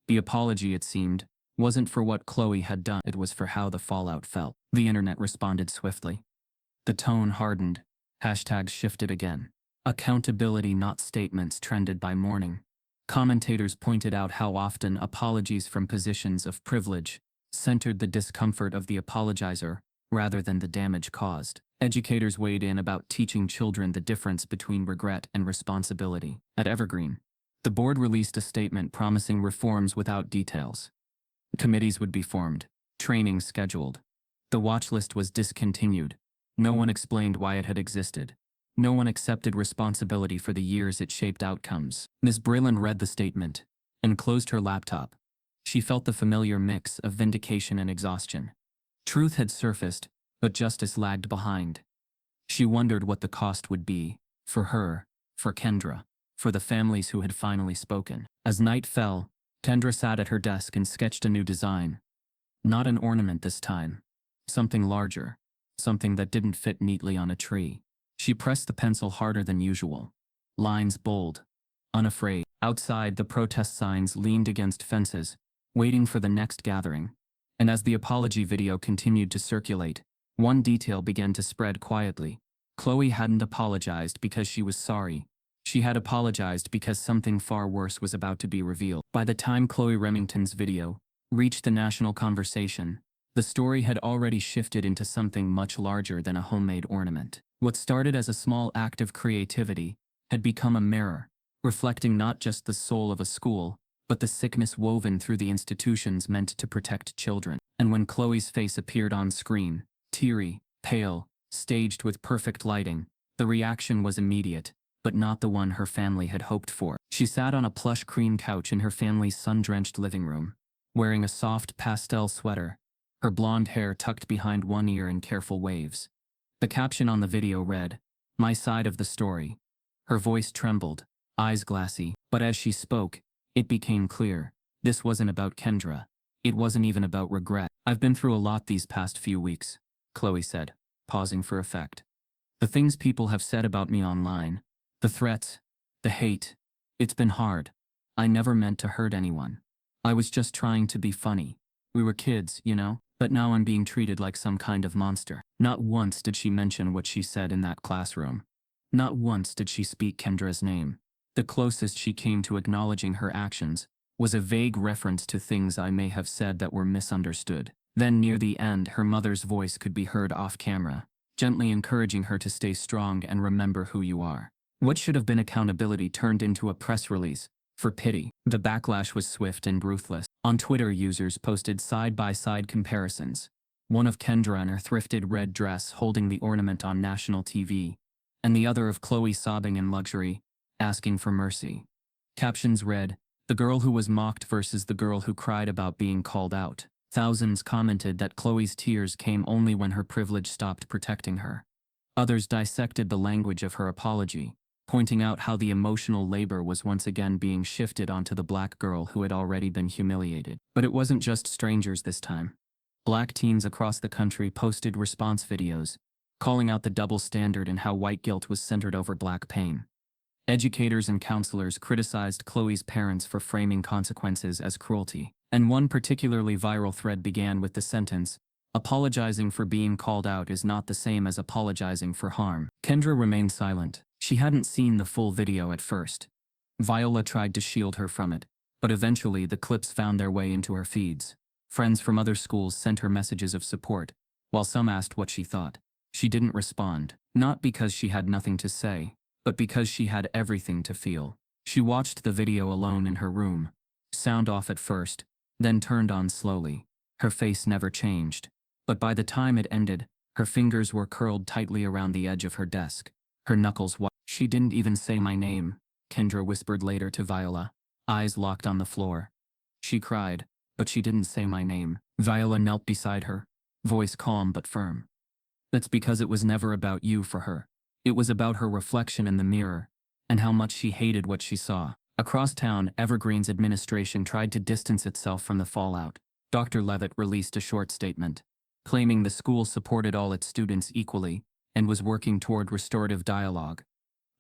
The apology, it seemed, wasn't for what Chloe had done, it was for how the fallout felt. The internet responded swiftly. The tone hardened. Hashtags shifted again. Accountability, not statements, trended by morning. Commentators pointed out how often apologies from positions of privilege centered the discomfort of the apologizer rather than the damage caused. Educators weighed in about teaching children the difference between regret and responsibility. At Evergreen, the board released a statement promising reforms without details. Committees would be formed, training scheduled. The watch list was discontinued. No one explained why it had existed. No one accepted responsibility for the years it shaped outcomes. Ms. Braylen read the statement and closed her laptop. She felt the familiar mix of vindication and exhaustion. Truth had surfaced, but justice lagged behind. She wondered what the cost would be, for her, for Kendra, for the families who had finally spoken. As night fell, Kendra sat at her desk and sketched a new design. Not an ornament this time. Something larger. Something that didn't fit neatly on a tree. She pressed the pencil harder than usual. Lines bold. Unafraid. Outside, the protest signs leaned against fences, waiting for the next gathering. And as the apology video continued to circulate, one detail began to spread quietly. Chloe hadn't apologized because she was sorry. She had apologized because something far worse was about to be revealed. By the time Chloe Remington's video reached the national conversation, the story had already shifted into something much larger than a homemade ornament. What started as a small act of creativity had become a mirror, reflecting not just the soul of a school, but the sickness woven through the institutions meant to protect children. And when Chloe's face appeared on screen, teary, pale, staged with perfect lighting, the reaction was immediate, but not the one her family had hoped for. She sat on a plush cream couch in her family's sun-drenched living room, wearing a soft pastel sweater, her blonde hair tucked behind one ear in careful waves. The caption on the video read, "My side of the story." Her voice trembled, eyes glassy, but as she spoke, it became clear. This wasn't about Kendra. It wasn't even about regret. "I've been through a lot these past few weeks," Chloe said, pausing for effect. "The things people have said about me online, the threats, the hate, it's been hard. I never meant to hurt anyone. I was just trying to be funny. We were kids, you know? But now I'm being treated like some kind of monster." Not once did she mention what she said in that classroom. Not once did she speak Kendra's name. The closest she came to acknowledging her actions was a vague reference to things I may have said that were misunderstood. Then near the end, her mother's voice could be heard off camera, gently encouraging her to stay strong and remember who you are. What should have been accountability turned into a press release for pity. The backlash was swift and ruthless. On Twitter, users posted side-by-side comparisons. One of Kendra in her thrifted red dress holding the ornament on national TV, and the other of Chloe sobbing in luxury, asking for mercy. Captions read, "The girl who was mocked versus the girl who cried about being called out." Thousands commented that Chloe's tears came only when her privilege stopped protecting her. Others dissected the language of her apology, pointing out how the emotional labor was once again being shifted onto the black girl who had already been humiliated. But it wasn't just strangers this time. Black teens across the country posted response videos, calling out the double standard and how white guilt was centered over black pain. Educators and counselors criticized Chloe's parents for framing consequences as cruelty. And one particularly viral thread began with the sentence, "Apologizing for being called out is not the same as apologizing for harm." Kendra remained silent. She hadn't seen the full video at first. Viola tried to shield her from it, but eventually the clips found their way into her feeds. Friends from other schools sent her messages of support, while some asked what she thought. She didn't respond, not because she had nothing to say, but because she had everything to feel. She watched the video alone in her room, sound off at first, then turned on slowly. Her face never changed, But by the time it ended, her fingers were curled tightly around the edge of her desk. Her knuckles She didn't even say my name, Kendra whispered later to Viola, eyes locked on the floor. She cried, but she didn't say my name. Viola knelt beside her, voice calm but firm. That's because it was never about you for her. It was about her reflection in the mirror, and how much she hated what she saw. Across town, Evergreen's administration tried to distance itself from the fallout. Dr. Levitt released a short statement, claiming the school supported all its students equally and was working toward restorative dialogue.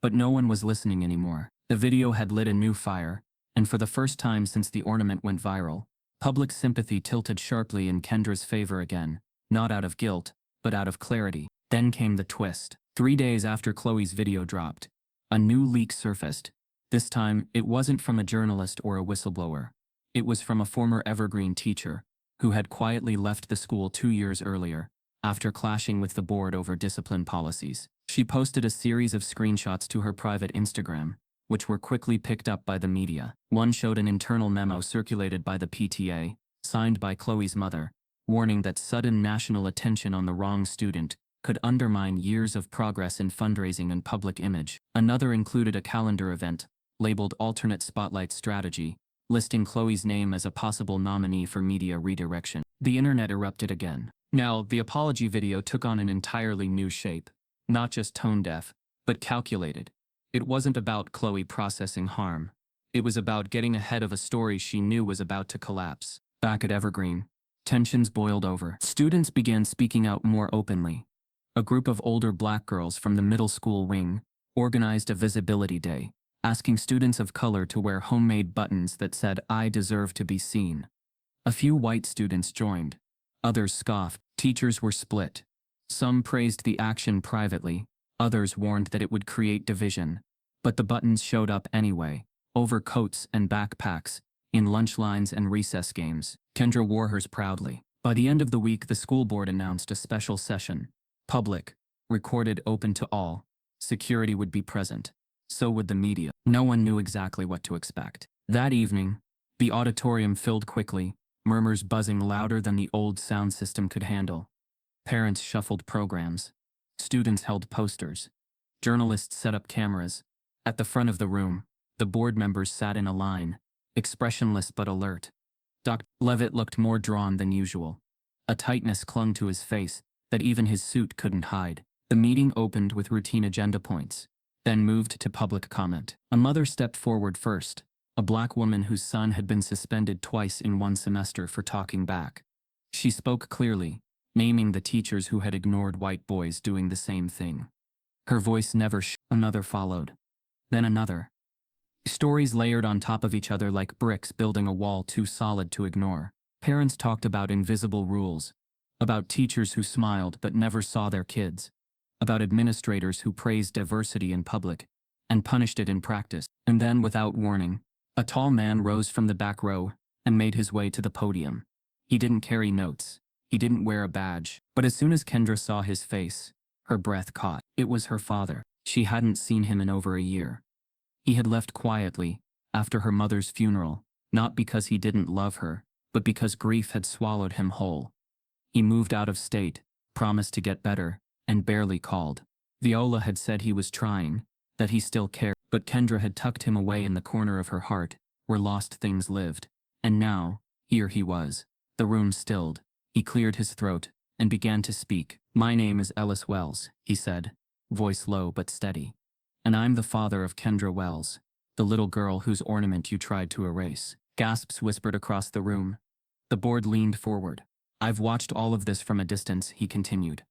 But no one was listening anymore. The video had lit a new fire, and for the first time since the ornament went viral, public sympathy tilted sharply in Kendra's favor again, not out of guilt, but out of clarity. Then came the twist. 3 days after Chloe's video dropped, a new leak surfaced. This time, it wasn't from a journalist or a whistleblower. It was from a former Evergreen teacher, who had quietly left the school 2 years earlier, after clashing with the board over discipline policies. She posted a series of screenshots to her private Instagram, which were quickly picked up by the media. One showed an internal memo circulated by the PTA, signed by Chloe's mother, warning that sudden national attention on the wrong student could undermine years of progress in fundraising and public image. Another included a calendar event, labeled Alternate Spotlight Strategy, listing Chloe's name as a possible nominee for media redirection. The internet erupted again. Now, the apology video took on an entirely new shape. Not just tone-deaf, but calculated. It wasn't about Chloe processing harm. It was about getting ahead of a story she knew was about to collapse. Back at Evergreen, tensions boiled over. Students began speaking out more openly. A group of older black girls from the middle school wing organized a visibility day, asking students of color to wear homemade buttons that said, "I deserve to be seen." A few white students joined. Others scoffed. Teachers were split. Some praised the action privately, others warned that it would create division. But the buttons showed up anyway, over coats and backpacks, in lunch lines and recess games. Kendra wore hers proudly. By the end of the week, the school board announced a special session. Public, recorded, open to all. Security would be present. So would the media. No one knew exactly what to expect. That evening, the auditorium filled quickly, murmurs buzzing louder than the old sound system could handle. Parents shuffled programs. Students held posters. Journalists set up cameras. At the front of the room, the board members sat in a line, expressionless but alert. Dr. Levitt looked more drawn than usual. A tightness clung to his face that even his suit couldn't hide. The meeting opened with routine agenda points, then moved to public comment. A mother stepped forward first, a black woman whose son had been suspended twice in one semester for talking back. She spoke clearly, naming the teachers who had ignored white boys doing the same thing. Her voice never Another followed. Then another. Stories layered on top of each other like bricks building a wall too solid to ignore. Parents talked about invisible rules, about teachers who smiled but never saw their kids, about administrators who praised diversity in public and punished it in practice. And then, without warning, a tall man rose from the back row and made his way to the podium. He didn't carry notes. He didn't wear a badge. But as soon as Kendra saw his face, her breath caught. It was her father. She hadn't seen him in over a year. He had left quietly, after her mother's funeral, not because he didn't love her, but because grief had swallowed him whole. He moved out of state, promised to get better, and barely called. Viola had said he was trying, that he still cared, but Kendra had tucked him away in the corner of her heart, where lost things lived. And now, here he was. The room stilled. He cleared his throat and began to speak. "My name is Ellis Wells," he said, voice low but steady. "And I'm the father of Kendra Wells, the little girl whose ornament you tried to erase." Gasps whispered across the room. The board leaned forward. "I've watched all of this from a distance," he continued.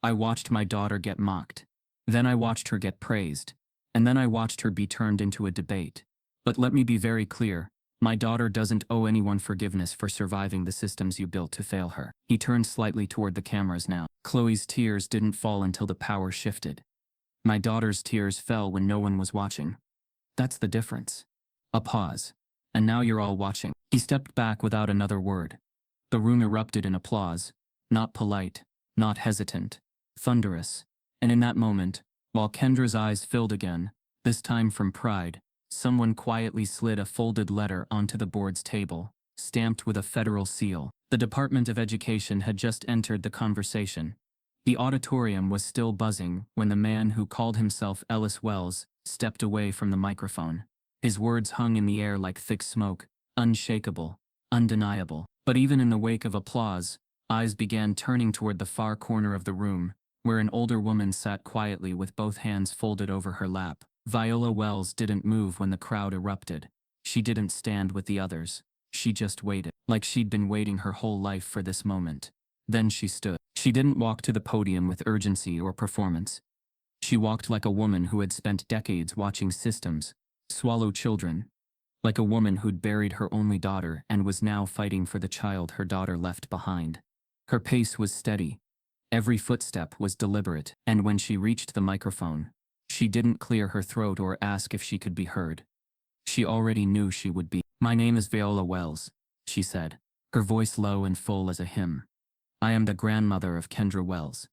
"I watched my daughter get mocked. Then I watched her get praised. And then I watched her be turned into a debate. But let me be very clear. My daughter doesn't owe anyone forgiveness for surviving the systems you built to fail her." He turned slightly toward the cameras now. "Chloe's tears didn't fall until the power shifted. My daughter's tears fell when no one was watching. That's the difference." A pause. "And now you're all watching." He stepped back without another word. The room erupted in applause. Not polite, not hesitant, thunderous. And in that moment, while Kendra's eyes filled again, this time from pride, someone quietly slid a folded letter onto the board's table. stamped with a federal seal. The Department of Education had just entered the conversation. The auditorium was still buzzing when the man who called himself Ellis Wells stepped away from the microphone. His words hung in the air like thick smoke, unshakable, undeniable. But even in the wake of applause, eyes began turning toward the far corner of the room, where an older woman sat quietly with both hands folded over her lap. Viola Wells didn't move when the crowd erupted. She didn't stand with the others. She just waited, like she'd been waiting her whole life for this moment. Then she stood. She didn't walk to the podium with urgency or performance. She walked like a woman who had spent decades watching systems swallow children, like a woman who'd buried her only daughter and was now fighting for the child her daughter left behind. Her pace was steady. Every footstep was deliberate, and when she reached the microphone, she didn't clear her throat or ask if she could be heard. She already knew she would be. "My name is Viola Wells," she said, her voice low and full as a hymn. "I am the grandmother of Kendra Wells.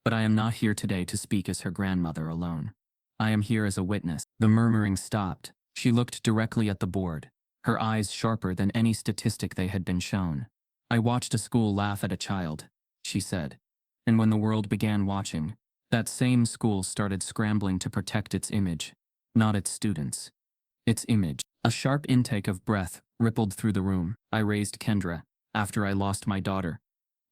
But I am not here today to speak as her grandmother alone. I am here as a witness." The murmuring stopped. She looked directly at the board, her eyes sharper than any statistic they had been shown. "I watched a school laugh at a child," she said. "And when the world began watching, that same school started scrambling to protect its image. Not its students. Its image." A sharp intake of breath rippled through the room. "I raised Kendra after I lost my daughter.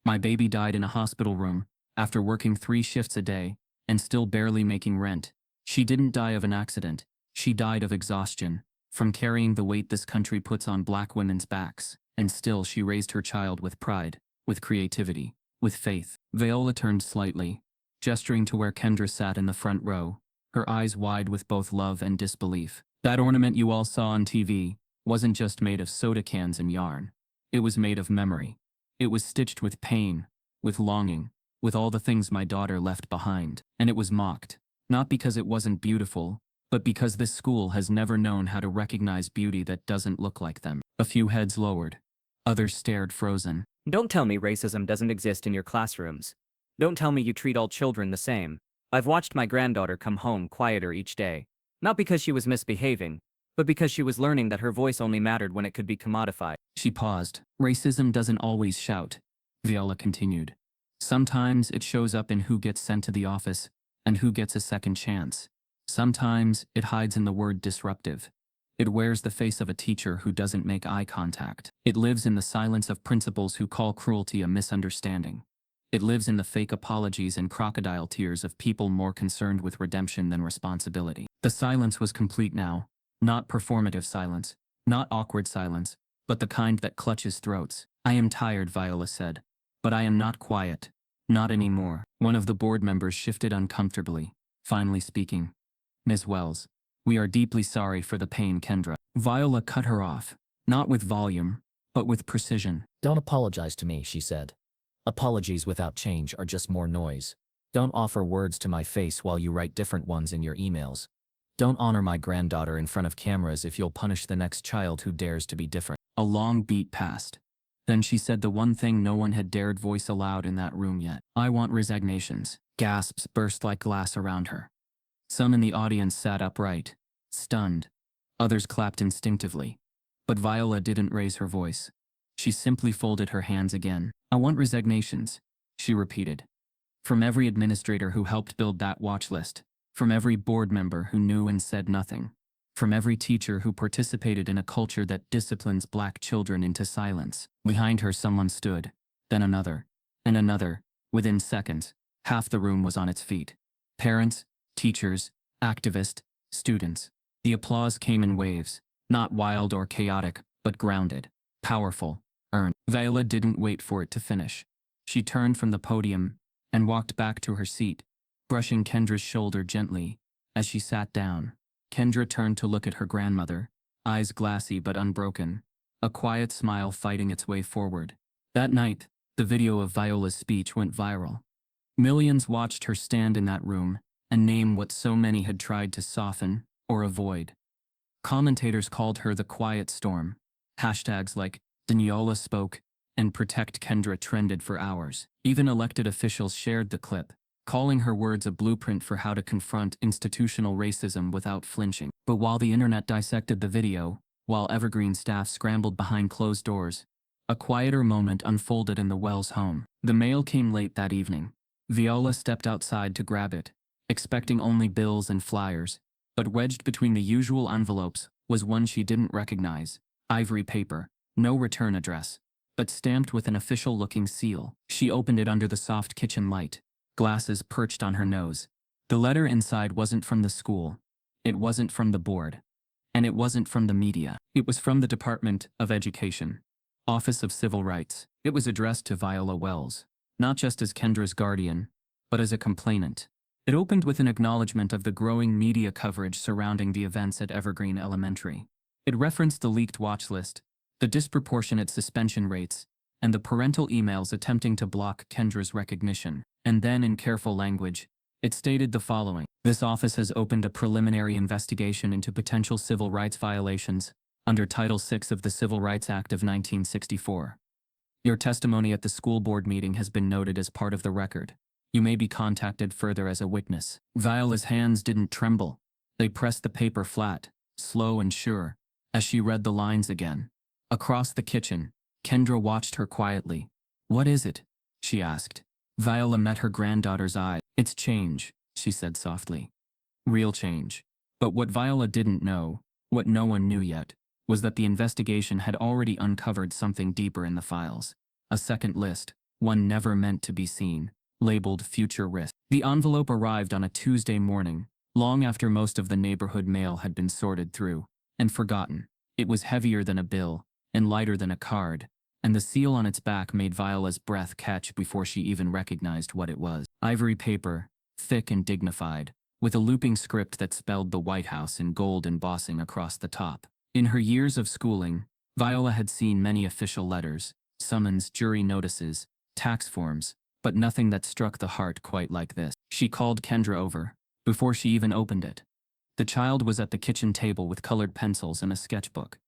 My baby died in a hospital room after working 3 shifts a day and still barely making rent. She didn't die of an accident. She died of exhaustion, from carrying the weight this country puts on black women's backs. And still she raised her child with pride, with creativity, with faith." Viola turned slightly, gesturing to where Kendra sat in the front row, her eyes wide with both love and disbelief. "That ornament you all saw on TV wasn't just made of soda cans and yarn. It was made of memory. It was stitched with pain, with longing, with all the things my daughter left behind. And it was mocked, not because it wasn't beautiful, but because this school has never known how to recognize beauty that doesn't look like them." A few heads lowered. Others stared frozen. Don't tell me racism doesn't exist in your classrooms. Don't tell me you treat all children the same. I've watched my granddaughter come home quieter each day. Not because she was misbehaving, but because she was learning that her voice only mattered when it could be commodified. She paused. "Racism doesn't always shout," Viola continued. "Sometimes it shows up in who gets sent to the office and who gets a second chance. Sometimes it hides in the word disruptive. It wears the face of a teacher who doesn't make eye contact. It lives in the silence of principals who call cruelty a misunderstanding. It lives in the fake apologies and crocodile tears of people more concerned with redemption than responsibility." The silence was complete now. Not performative silence, not awkward silence, but the kind that clutches throats. "I am tired," Viola said. "But I am not quiet. Not anymore." One of the board members shifted uncomfortably, finally speaking. "Ms. Wells, we are deeply sorry for the pain Kendra." Viola cut her off, not with volume, but with precision. "Don't apologize to me," she said. "Apologies without change are just more noise. Don't offer words to my face while you write different ones in your emails. Don't honor my granddaughter in front of cameras if you'll punish the next child who dares to be different." A long beat passed. Then she said the one thing no one had dared voice aloud in that room yet. "I want resignations." Gasps burst like glass around her. Some in the audience sat upright, stunned. Others clapped instinctively. But Viola didn't raise her voice. She simply folded her hands again. "I want resignations," she repeated. "From every administrator who helped build that watch list. From every board member who knew and said nothing. From every teacher who participated in a culture that disciplines black children into silence." Behind her someone stood, then another, and another. Within seconds, half the room was on its feet. Parents, teachers, activists, students. The applause came in waves, not wild or chaotic, but grounded, powerful, earned. Viola didn't wait for it to finish. She turned from the podium and walked back to her seat, brushing Kendra's shoulder gently. As she sat down, Kendra turned to look at her grandmother, eyes glassy but unbroken, a quiet smile fighting its way forward. That night, the video of Viola's speech went viral. Millions watched her stand in that room and name what so many had tried to soften or avoid. Commentators called her the quiet storm. Hashtags like Daniola spoke and Protect Kendra trended for hours. Even elected officials shared the clip, calling her words a blueprint for how to confront institutional racism without flinching. But while the internet dissected the video, while Evergreen staff scrambled behind closed doors. A quieter moment unfolded in the Wells home. The mail came late that evening. Viola stepped outside to grab it, expecting only bills and flyers, but wedged between the usual envelopes was one she didn't recognize. Ivory paper, no return address, but stamped with an official-looking seal. She opened it under the soft kitchen light, glasses perched on her nose. The letter inside wasn't from the school. It wasn't from the board. And it wasn't from the media. It was from the Department of Education, Office of Civil Rights. It was addressed to Viola Wells, not just as Kendra's guardian, but as a complainant. It opened with an acknowledgement of the growing media coverage surrounding the events at Evergreen Elementary. It referenced the leaked watch list, the disproportionate suspension rates, and the parental emails attempting to block Kendra's recognition. And then, in careful language, it stated the following: "This office has opened a preliminary investigation into potential civil rights violations under Title VI of the Civil Rights Act of 1964. Your testimony at the school board meeting has been noted as part of the record. You may be contacted further as a witness." Viola's hands didn't tremble. They pressed the paper flat, slow and sure, as she read the lines again. Across the kitchen, Kendra watched her quietly. "What is it?" she asked. Viola met her granddaughter's eye. "It's change," she said softly. "Real change." But what Viola didn't know, what no one knew yet, was that the investigation had already uncovered something deeper in the files. A second list, one never meant to be seen, labeled Future Risk. The envelope arrived on a Tuesday morning, long after most of the neighborhood mail had been sorted through and forgotten. It was heavier than a bill and lighter than a card, and the seal on its back made Viola's breath catch before she even recognized what it was. Ivory paper, thick and dignified, with a looping script that spelled the White House in gold embossing across the top. In her years of schooling, Viola had seen many official letters, summons, jury notices, tax forms, but nothing that struck the heart quite like this. She called Kendra over, before she even opened it. The child was at the kitchen table with colored pencils and a sketchbook,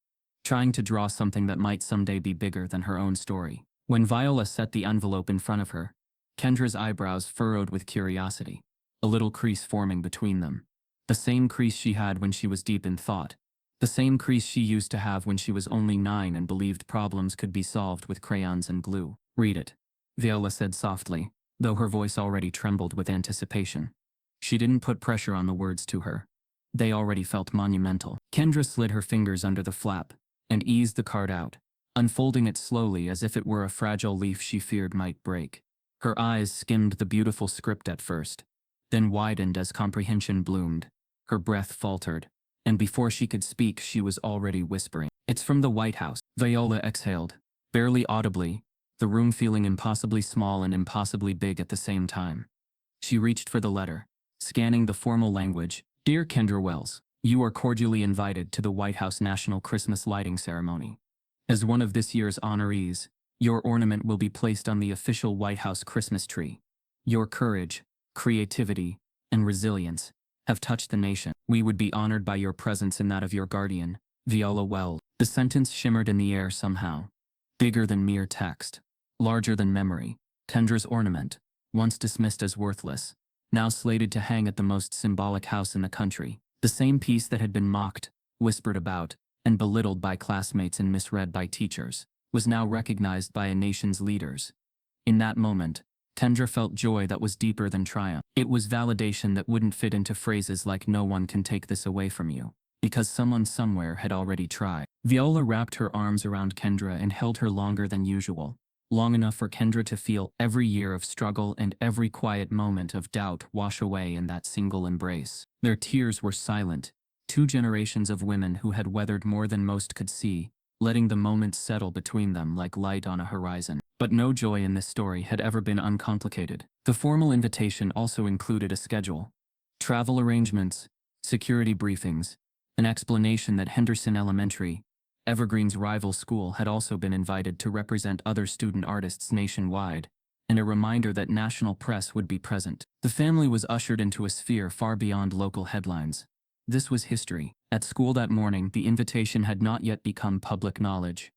trying to draw something that might someday be bigger than her own story. When Viola set the envelope in front of her, Kendra's eyebrows furrowed with curiosity, a little crease forming between them. The same crease she had when she was deep in thought. The same crease she used to have when she was only 9 and believed problems could be solved with crayons and glue. "Read it," Viola said softly, though her voice already trembled with anticipation. She didn't put pressure on the words to her. They already felt monumental. Kendra slid her fingers under the flap and eased the card out, unfolding it slowly as if it were a fragile leaf she feared might break. Her eyes skimmed the beautiful script at first, then widened as comprehension bloomed. Her breath faltered, and before she could speak she was already whispering. "It's from the White House." Viola exhaled, barely audibly, the room feeling impossibly small and impossibly big at the same time. She reached for the letter, scanning the formal language. "Dear Kendra Wells, you are cordially invited to the White House National Christmas Lighting Ceremony. As one of this year's honorees, your ornament will be placed on the official White House Christmas tree. Your courage, creativity, and resilience have touched the nation. We would be honored by your presence and that of your guardian, Viola Wells." The sentence shimmered in the air somehow. Bigger than mere text. Larger than memory. Kendra's ornament, once dismissed as worthless, now slated to hang at the most symbolic house in the country. The same piece that had been mocked, whispered about, and belittled by classmates and misread by teachers, was now recognized by a nation's leaders. In that moment, Kendra felt joy that was deeper than triumph. It was validation that wouldn't fit into phrases like "no one can take this away from you," because someone somewhere had already tried. Viola wrapped her arms around Kendra and held her longer than usual, long enough for Kendra to feel every year of struggle and every quiet moment of doubt wash away in that single embrace. Their tears were silent, 2 generations of women who had weathered more than most could see, letting the moments settle between them like light on a horizon. But no joy in this story had ever been uncomplicated. The formal invitation also included a schedule, travel arrangements, security briefings, an explanation that Henderson Elementary, Evergreen's rival school, had also been invited to represent other student artists nationwide, and a reminder that national press would be present. The family was ushered into a sphere far beyond local headlines. This was history. At school that morning, the invitation had not yet become public knowledge.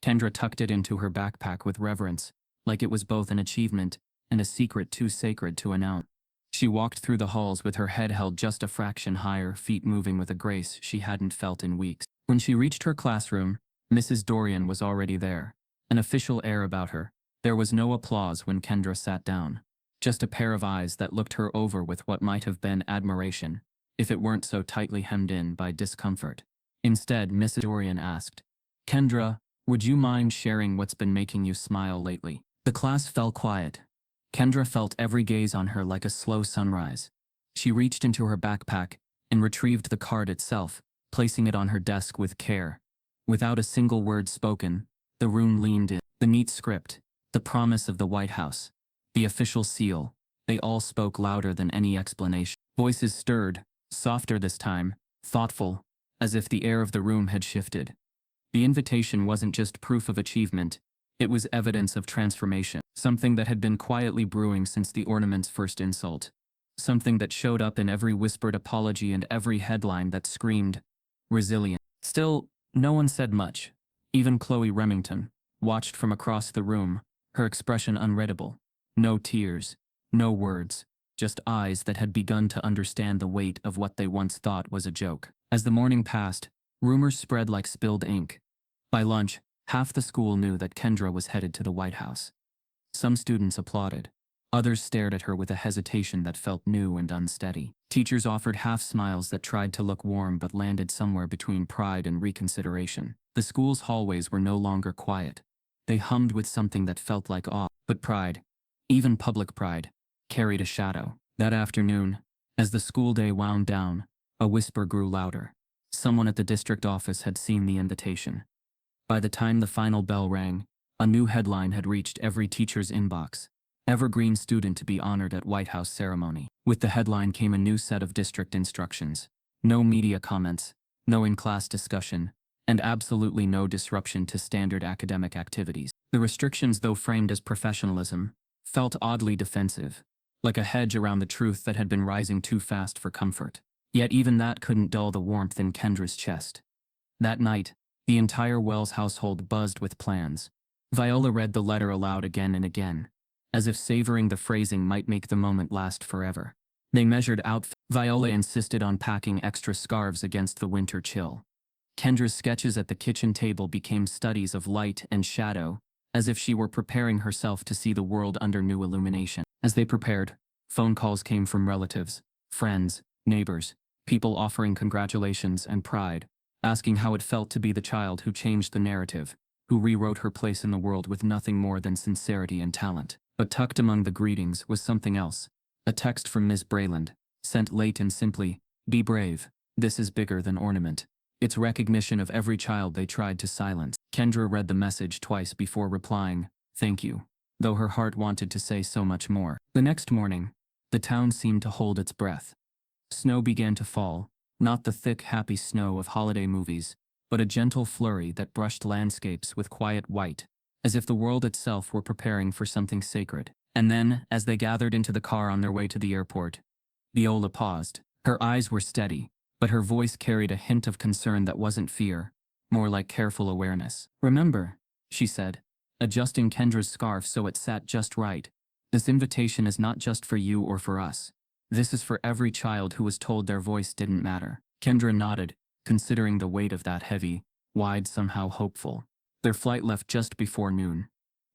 Kendra tucked it into her backpack with reverence, like it was both an achievement and a secret too sacred to announce. She walked through the halls with her head held just a fraction higher, feet moving with a grace she hadn't felt in weeks. When she reached her classroom, Mrs. Dorian was already there, an official air about her. There was no applause when Kendra sat down. Just a pair of eyes that looked her over with what might have been admiration, if it weren't so tightly hemmed in by discomfort. Instead, Mrs. Dorian asked, "Kendra, would you mind sharing what's been making you smile lately?" The class fell quiet. Kendra felt every gaze on her like a slow sunrise. She reached into her backpack and retrieved the card itself, placing it on her desk with care. Without a single word spoken, the room leaned in. The neat script, the promise of the White House, the official seal, they all spoke louder than any explanation. Voices stirred, softer this time, thoughtful, as if the air of the room had shifted. The invitation wasn't just proof of achievement, it was evidence of transformation, something that had been quietly brewing since the Ornament's first insult. Something that showed up in every whispered apology and every headline that screamed, resilient. Still, no one said much. Even Chloe Remington watched from across the room, her expression unreadable. No tears, no words, just eyes that had begun to understand the weight of what they once thought was a joke. As the morning passed, rumors spread like spilled ink. By lunch, half the school knew that Kendra was headed to the White House. Some students applauded. Others stared at her with a hesitation that felt new and unsteady. Teachers offered half smiles that tried to look warm but landed somewhere between pride and reconsideration. The school's hallways were no longer quiet. They hummed with something that felt like awe, but pride, even public pride, carried a shadow. That afternoon, as the school day wound down, a whisper grew louder. Someone at the district office had seen the invitation. By the time the final bell rang, a new headline had reached every teacher's inbox. Evergreen student to be honored at White House ceremony. With the headline came a new set of district instructions. No media comments, no in-class discussion, and absolutely no disruption to standard academic activities. The restrictions, though framed as professionalism, felt oddly defensive, like a hedge around the truth that had been rising too fast for comfort. Yet even that couldn't dull the warmth in Kendra's chest. That night, the entire Wells household buzzed with plans. Viola read the letter aloud again and again, as if savoring the phrasing might make the moment last forever. They measured out. Viola insisted on packing extra scarves against the winter chill. Kendra's sketches at the kitchen table became studies of light and shadow, as if she were preparing herself to see the world under new illumination. As they prepared, phone calls came from relatives, friends, neighbors, people offering congratulations and pride, asking how it felt to be the child who changed the narrative, who rewrote her place in the world with nothing more than sincerity and talent. But tucked among the greetings was something else. A text from Miss Brayland, sent late and simply, "Be brave. This is bigger than Ornament." Its recognition of every child they tried to silence. Kendra read the message twice before replying, "Thank you," though her heart wanted to say so much more. The next morning, the town seemed to hold its breath. Snow began to fall, not the thick, happy snow of holiday movies, but a gentle flurry that brushed landscapes with quiet white, as if the world itself were preparing for something sacred. And then, as they gathered into the car on their way to the airport, Viola paused. Her eyes were steady, but her voice carried a hint of concern that wasn't fear, more like careful awareness. "Remember," she said, adjusting Kendra's scarf so it sat just right, "this invitation is not just for you or for us. This is for every child who was told their voice didn't matter." Kendra nodded, considering the weight of that heavy, wide, somehow hopeful. Their flight left just before noon.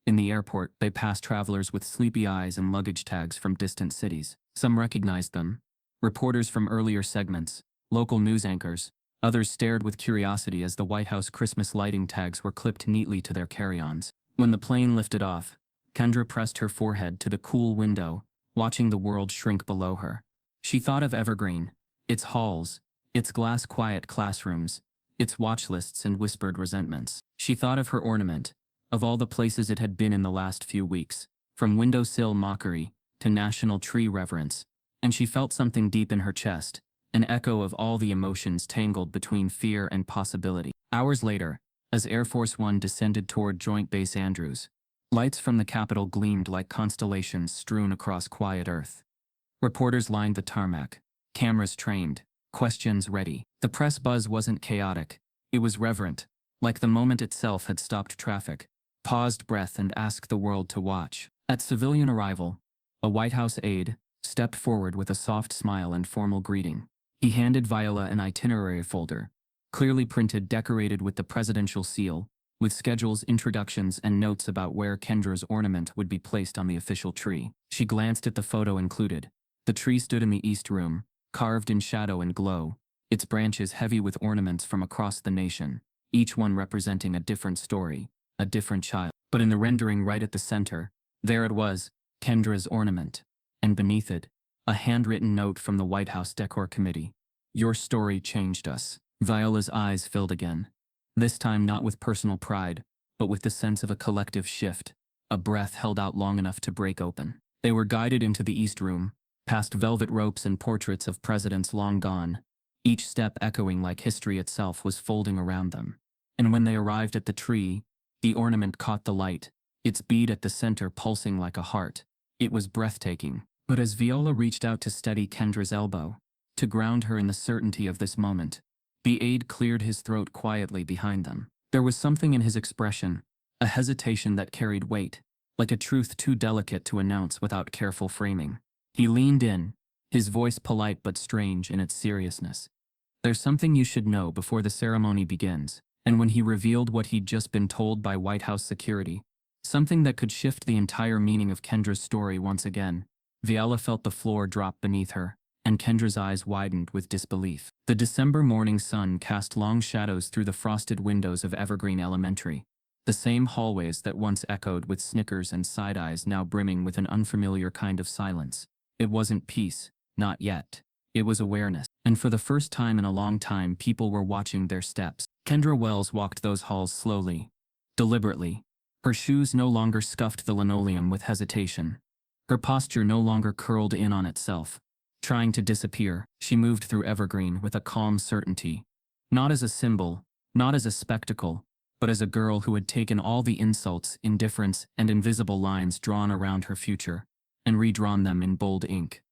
In the airport, they passed travelers with sleepy eyes and luggage tags from distant cities. Some recognized them. Reporters from earlier segments, local news anchors. Others stared with curiosity as the White House Christmas lighting tags were clipped neatly to their carry-ons. When the plane lifted off, Kendra pressed her forehead to the cool window, watching the world shrink below her. She thought of Evergreen, its halls, its glass-quiet classrooms, its watch lists and whispered resentments. She thought of her Ornament, of all the places it had been in the last few weeks, from windowsill mockery to national tree reverence, and she felt something deep in her chest, an echo of all the emotions tangled between fear and possibility. Hours later, as Air Force One descended toward Joint Base Andrews, lights from the Capitol gleamed like constellations strewn across quiet Earth. Reporters lined the tarmac, cameras trained, questions ready. The press buzz wasn't chaotic, it was reverent, like the moment itself had stopped traffic, paused breath and asked the world to watch. At civilian arrival, a White House aide stepped forward with a soft smile and formal greeting. He handed Viola an itinerary folder, clearly printed, decorated with the presidential seal, with schedules, introductions, and notes about where Kendra's ornament would be placed on the official tree. She glanced at the photo included. The tree stood in the east room, carved in shadow and glow, its branches heavy with ornaments from across the nation, each one representing a different story, a different child. But in the rendering right at the center, there it was, Kendra's ornament. And beneath it, a handwritten note from the White House Decor Committee. Your story changed us. Viola's eyes filled again. This time not with personal pride, but with the sense of a collective shift, a breath held out long enough to break open. They were guided into the East Room, past velvet ropes and portraits of presidents long gone. Each step echoing like history itself was folding around them. And when they arrived at the tree, the ornament caught the light, its bead at the center pulsing like a heart. It was breathtaking. But as Viola reached out to steady Kendra's elbow, to ground her in the certainty of this moment, the aide cleared his throat quietly behind them. There was something in his expression, a hesitation that carried weight, like a truth too delicate to announce without careful framing. He leaned in, his voice polite but strange in its seriousness. There's something you should know before the ceremony begins. And when he revealed what he'd just been told by White House security, something that could shift the entire meaning of Kendra's story once again, Viola felt the floor drop beneath her, and Kendra's eyes widened with disbelief. The December morning sun cast long shadows through the frosted windows of Evergreen Elementary, the same hallways that once echoed with snickers and side-eyes now brimming with an unfamiliar kind of silence. It wasn't peace, not yet. It was awareness. And for the first time in a long time, people were watching their steps. Kendra Wells walked those halls slowly, deliberately. Her shoes no longer scuffed the linoleum with hesitation. Her posture no longer curled in on itself, trying to disappear. She moved through Evergreen with a calm certainty. Not as a symbol, not as a spectacle, but as a girl who had taken all the insults, indifference, and invisible lines drawn around her future, and redrawn them in bold ink.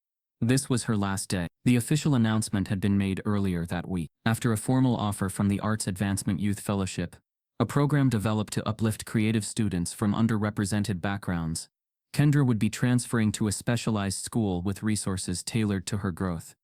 This was her last day. The official announcement had been made earlier that week. After a formal offer from the Arts Advancement Youth Fellowship, a program developed to uplift creative students from underrepresented backgrounds, Kendra would be transferring to a specialized school with resources tailored to her growth.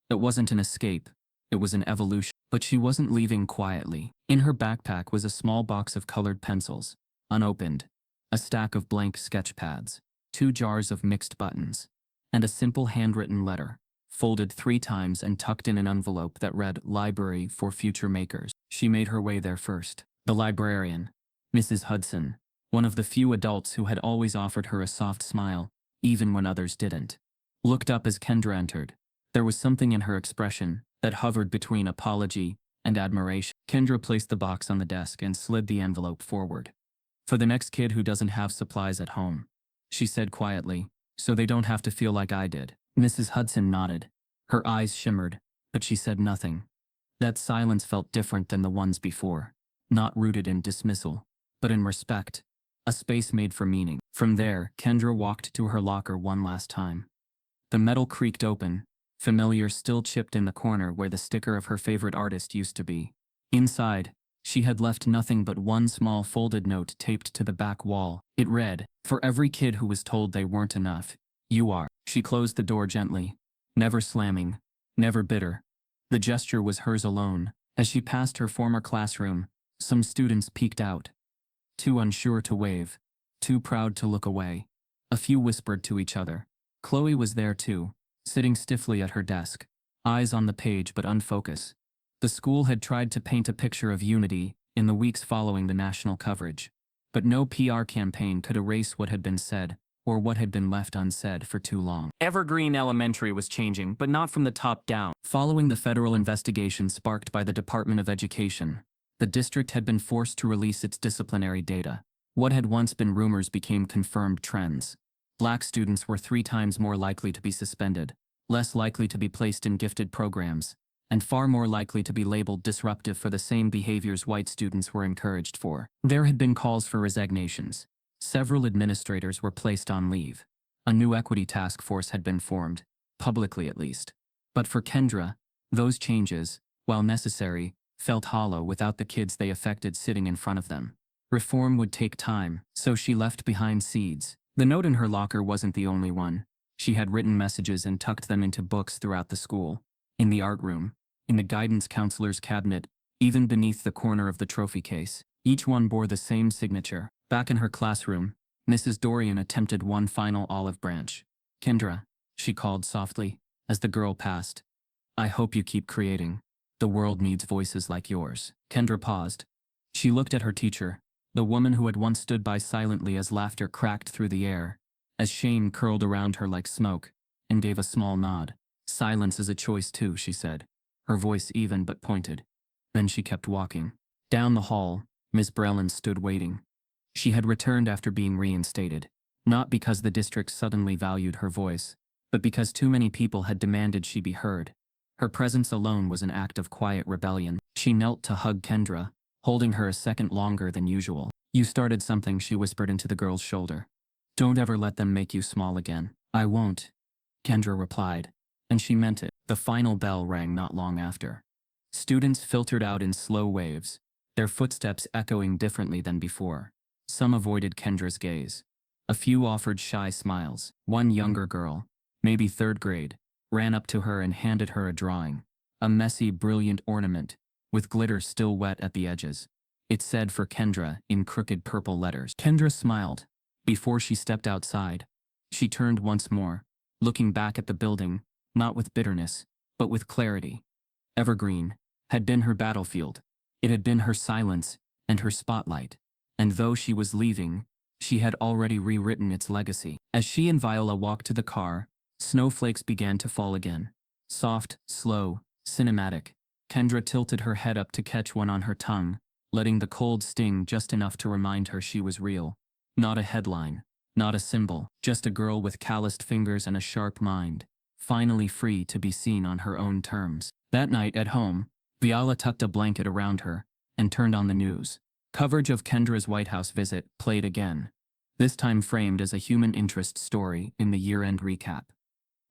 It wasn't an escape, it was an evolution. But she wasn't leaving quietly. In her backpack was a small box of colored pencils, unopened, a stack of blank sketch pads, 2 jars of mixed buttons, and a simple handwritten letter, folded 3 times and tucked in an envelope that read "Library for Future Makers." She made her way there first. The librarian, Mrs. Hudson, one of the few adults who had always offered her a soft smile, even when others didn't, looked up as Kendra entered. There was something in her expression that hovered between apology and admiration. Kendra placed the box on the desk and slid the envelope forward. "For the next kid who doesn't have supplies at home," she said quietly, "so they don't have to feel like I did." Mrs. Hudson nodded. Her eyes shimmered, but she said nothing. That silence felt different than the ones before, not rooted in dismissal, but in respect, a space made for meaning. From there, Kendra walked to her locker one last time. The metal creaked open, familiar still chipped in the corner where the sticker of her favorite artist used to be. Inside, she had left nothing but one small folded note taped to the back wall. It read, "For every kid who was told they weren't enough, you are." She closed the door gently, never slamming, never bitter. The gesture was hers alone. As she passed her former classroom, some students peeked out. Too unsure to wave, too proud to look away. A few whispered to each other. Chloe was there too, sitting stiffly at her desk, eyes on the page but unfocused. The school had tried to paint a picture of unity in the weeks following the national coverage, but no PR campaign could erase what had been said, or what had been left unsaid for too long. Evergreen Elementary was changing, but not from the top down. Following the federal investigation sparked by the Department of Education, the district had been forced to release its disciplinary data. What had once been rumors became confirmed trends. Black students were 3 times more likely to be suspended, less likely to be placed in gifted programs, and far more likely to be labeled disruptive for the same behaviors white students were encouraged for. There had been calls for resignations. Several administrators were placed on leave. A new equity task force had been formed, publicly at least. But for Kendra, those changes, while necessary, felt hollow without the kids they affected sitting in front of them. Reform would take time, so she left behind seeds. The note in her locker wasn't the only one. She had written messages and tucked them into books throughout the school, in the art room, in the guidance counselor's cabinet, even beneath the corner of the trophy case. Each one bore the same signature. Back in her classroom, Mrs. Dorian attempted one final olive branch. "Kendra," she called softly, as the girl passed. "I hope you keep creating. The world needs voices like yours." Kendra paused. She looked at her teacher, the woman who had once stood by silently as laughter cracked through the air, as shame curled around her like smoke, and gave a small nod. "Silence is a choice too," she said, her voice even but pointed. Then she kept walking. Down the hall, Miss Breland stood waiting. She had returned after being reinstated, not because the district suddenly valued her voice, but because too many people had demanded she be heard. Her presence alone was an act of quiet rebellion. She knelt to hug Kendra, holding her a second longer than usual. "You started something," she whispered into the girl's shoulder. "Don't ever let them make you small again." "I won't," Kendra replied, and she meant it. The final bell rang not long after. Students filtered out in slow waves, their footsteps echoing differently than before. Some avoided Kendra's gaze. A few offered shy smiles. One younger girl, maybe third grade, ran up to her and handed her a drawing, a messy, brilliant ornament, with glitter still wet at the edges. It said for Kendra in crooked purple letters. Kendra smiled. Before she stepped outside, she turned once more, looking back at the building, not with bitterness, but with clarity. Evergreen had been her battlefield. It had been her silence and her spotlight. And though she was leaving, she had already rewritten its legacy. As she and Viola walked to the car, snowflakes began to fall again. Soft, slow, cinematic. Kendra tilted her head up to catch one on her tongue, letting the cold sting just enough to remind her she was real. Not a headline, not a symbol, just a girl with calloused fingers and a sharp mind, finally free to be seen on her own terms. That night at home, Viola tucked a blanket around her and turned on the news. Coverage of Kendra's White House visit played again, this time framed as a human interest story in the year-end recap.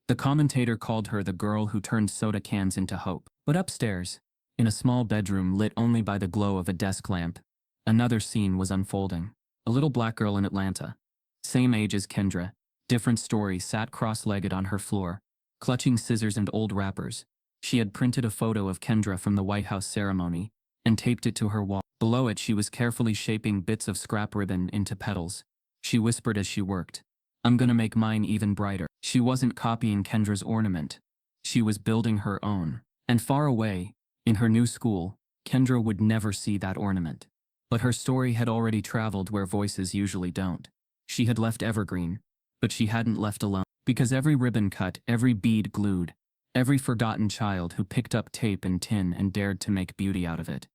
The commentator called her the girl who turned soda cans into hope. But upstairs, in a small bedroom lit only by the glow of a desk lamp, another scene was unfolding. A little black girl in Atlanta, same age as Kendra, different story, sat cross-legged on her floor, clutching scissors and old wrappers. She had printed a photo of Kendra from the White House ceremony and taped it to her wall. Below it, she was carefully shaping bits of scrap ribbon into petals. She whispered as she worked, "I'm gonna make mine even brighter." She wasn't copying Kendra's ornament. She was building her own. And far away, in her new school, Kendra would never see that ornament. But her story had already traveled where voices usually don't. She had left Evergreen, but she hadn't left alone. Because every ribbon cut, every bead glued, every forgotten child who picked up tape and tin and dared to make beauty out of it.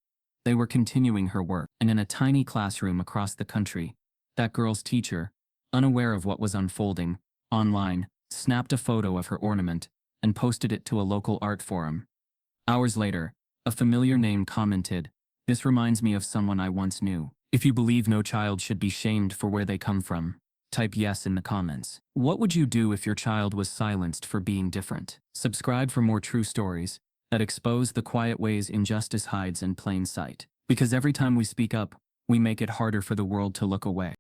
They were continuing her work, and in a tiny classroom across the country, that girl's teacher, unaware of what was unfolding, online, snapped a photo of her ornament and posted it to a local art forum. Hours later, a familiar name commented, "This reminds me of someone I once knew." If you believe no child should be shamed for where they come from, type yes in the comments. What would you do if your child was silenced for being different? Subscribe for more true stories that expose the quiet ways injustice hides in plain sight. Because every time we speak up, we make it harder for the world to look away.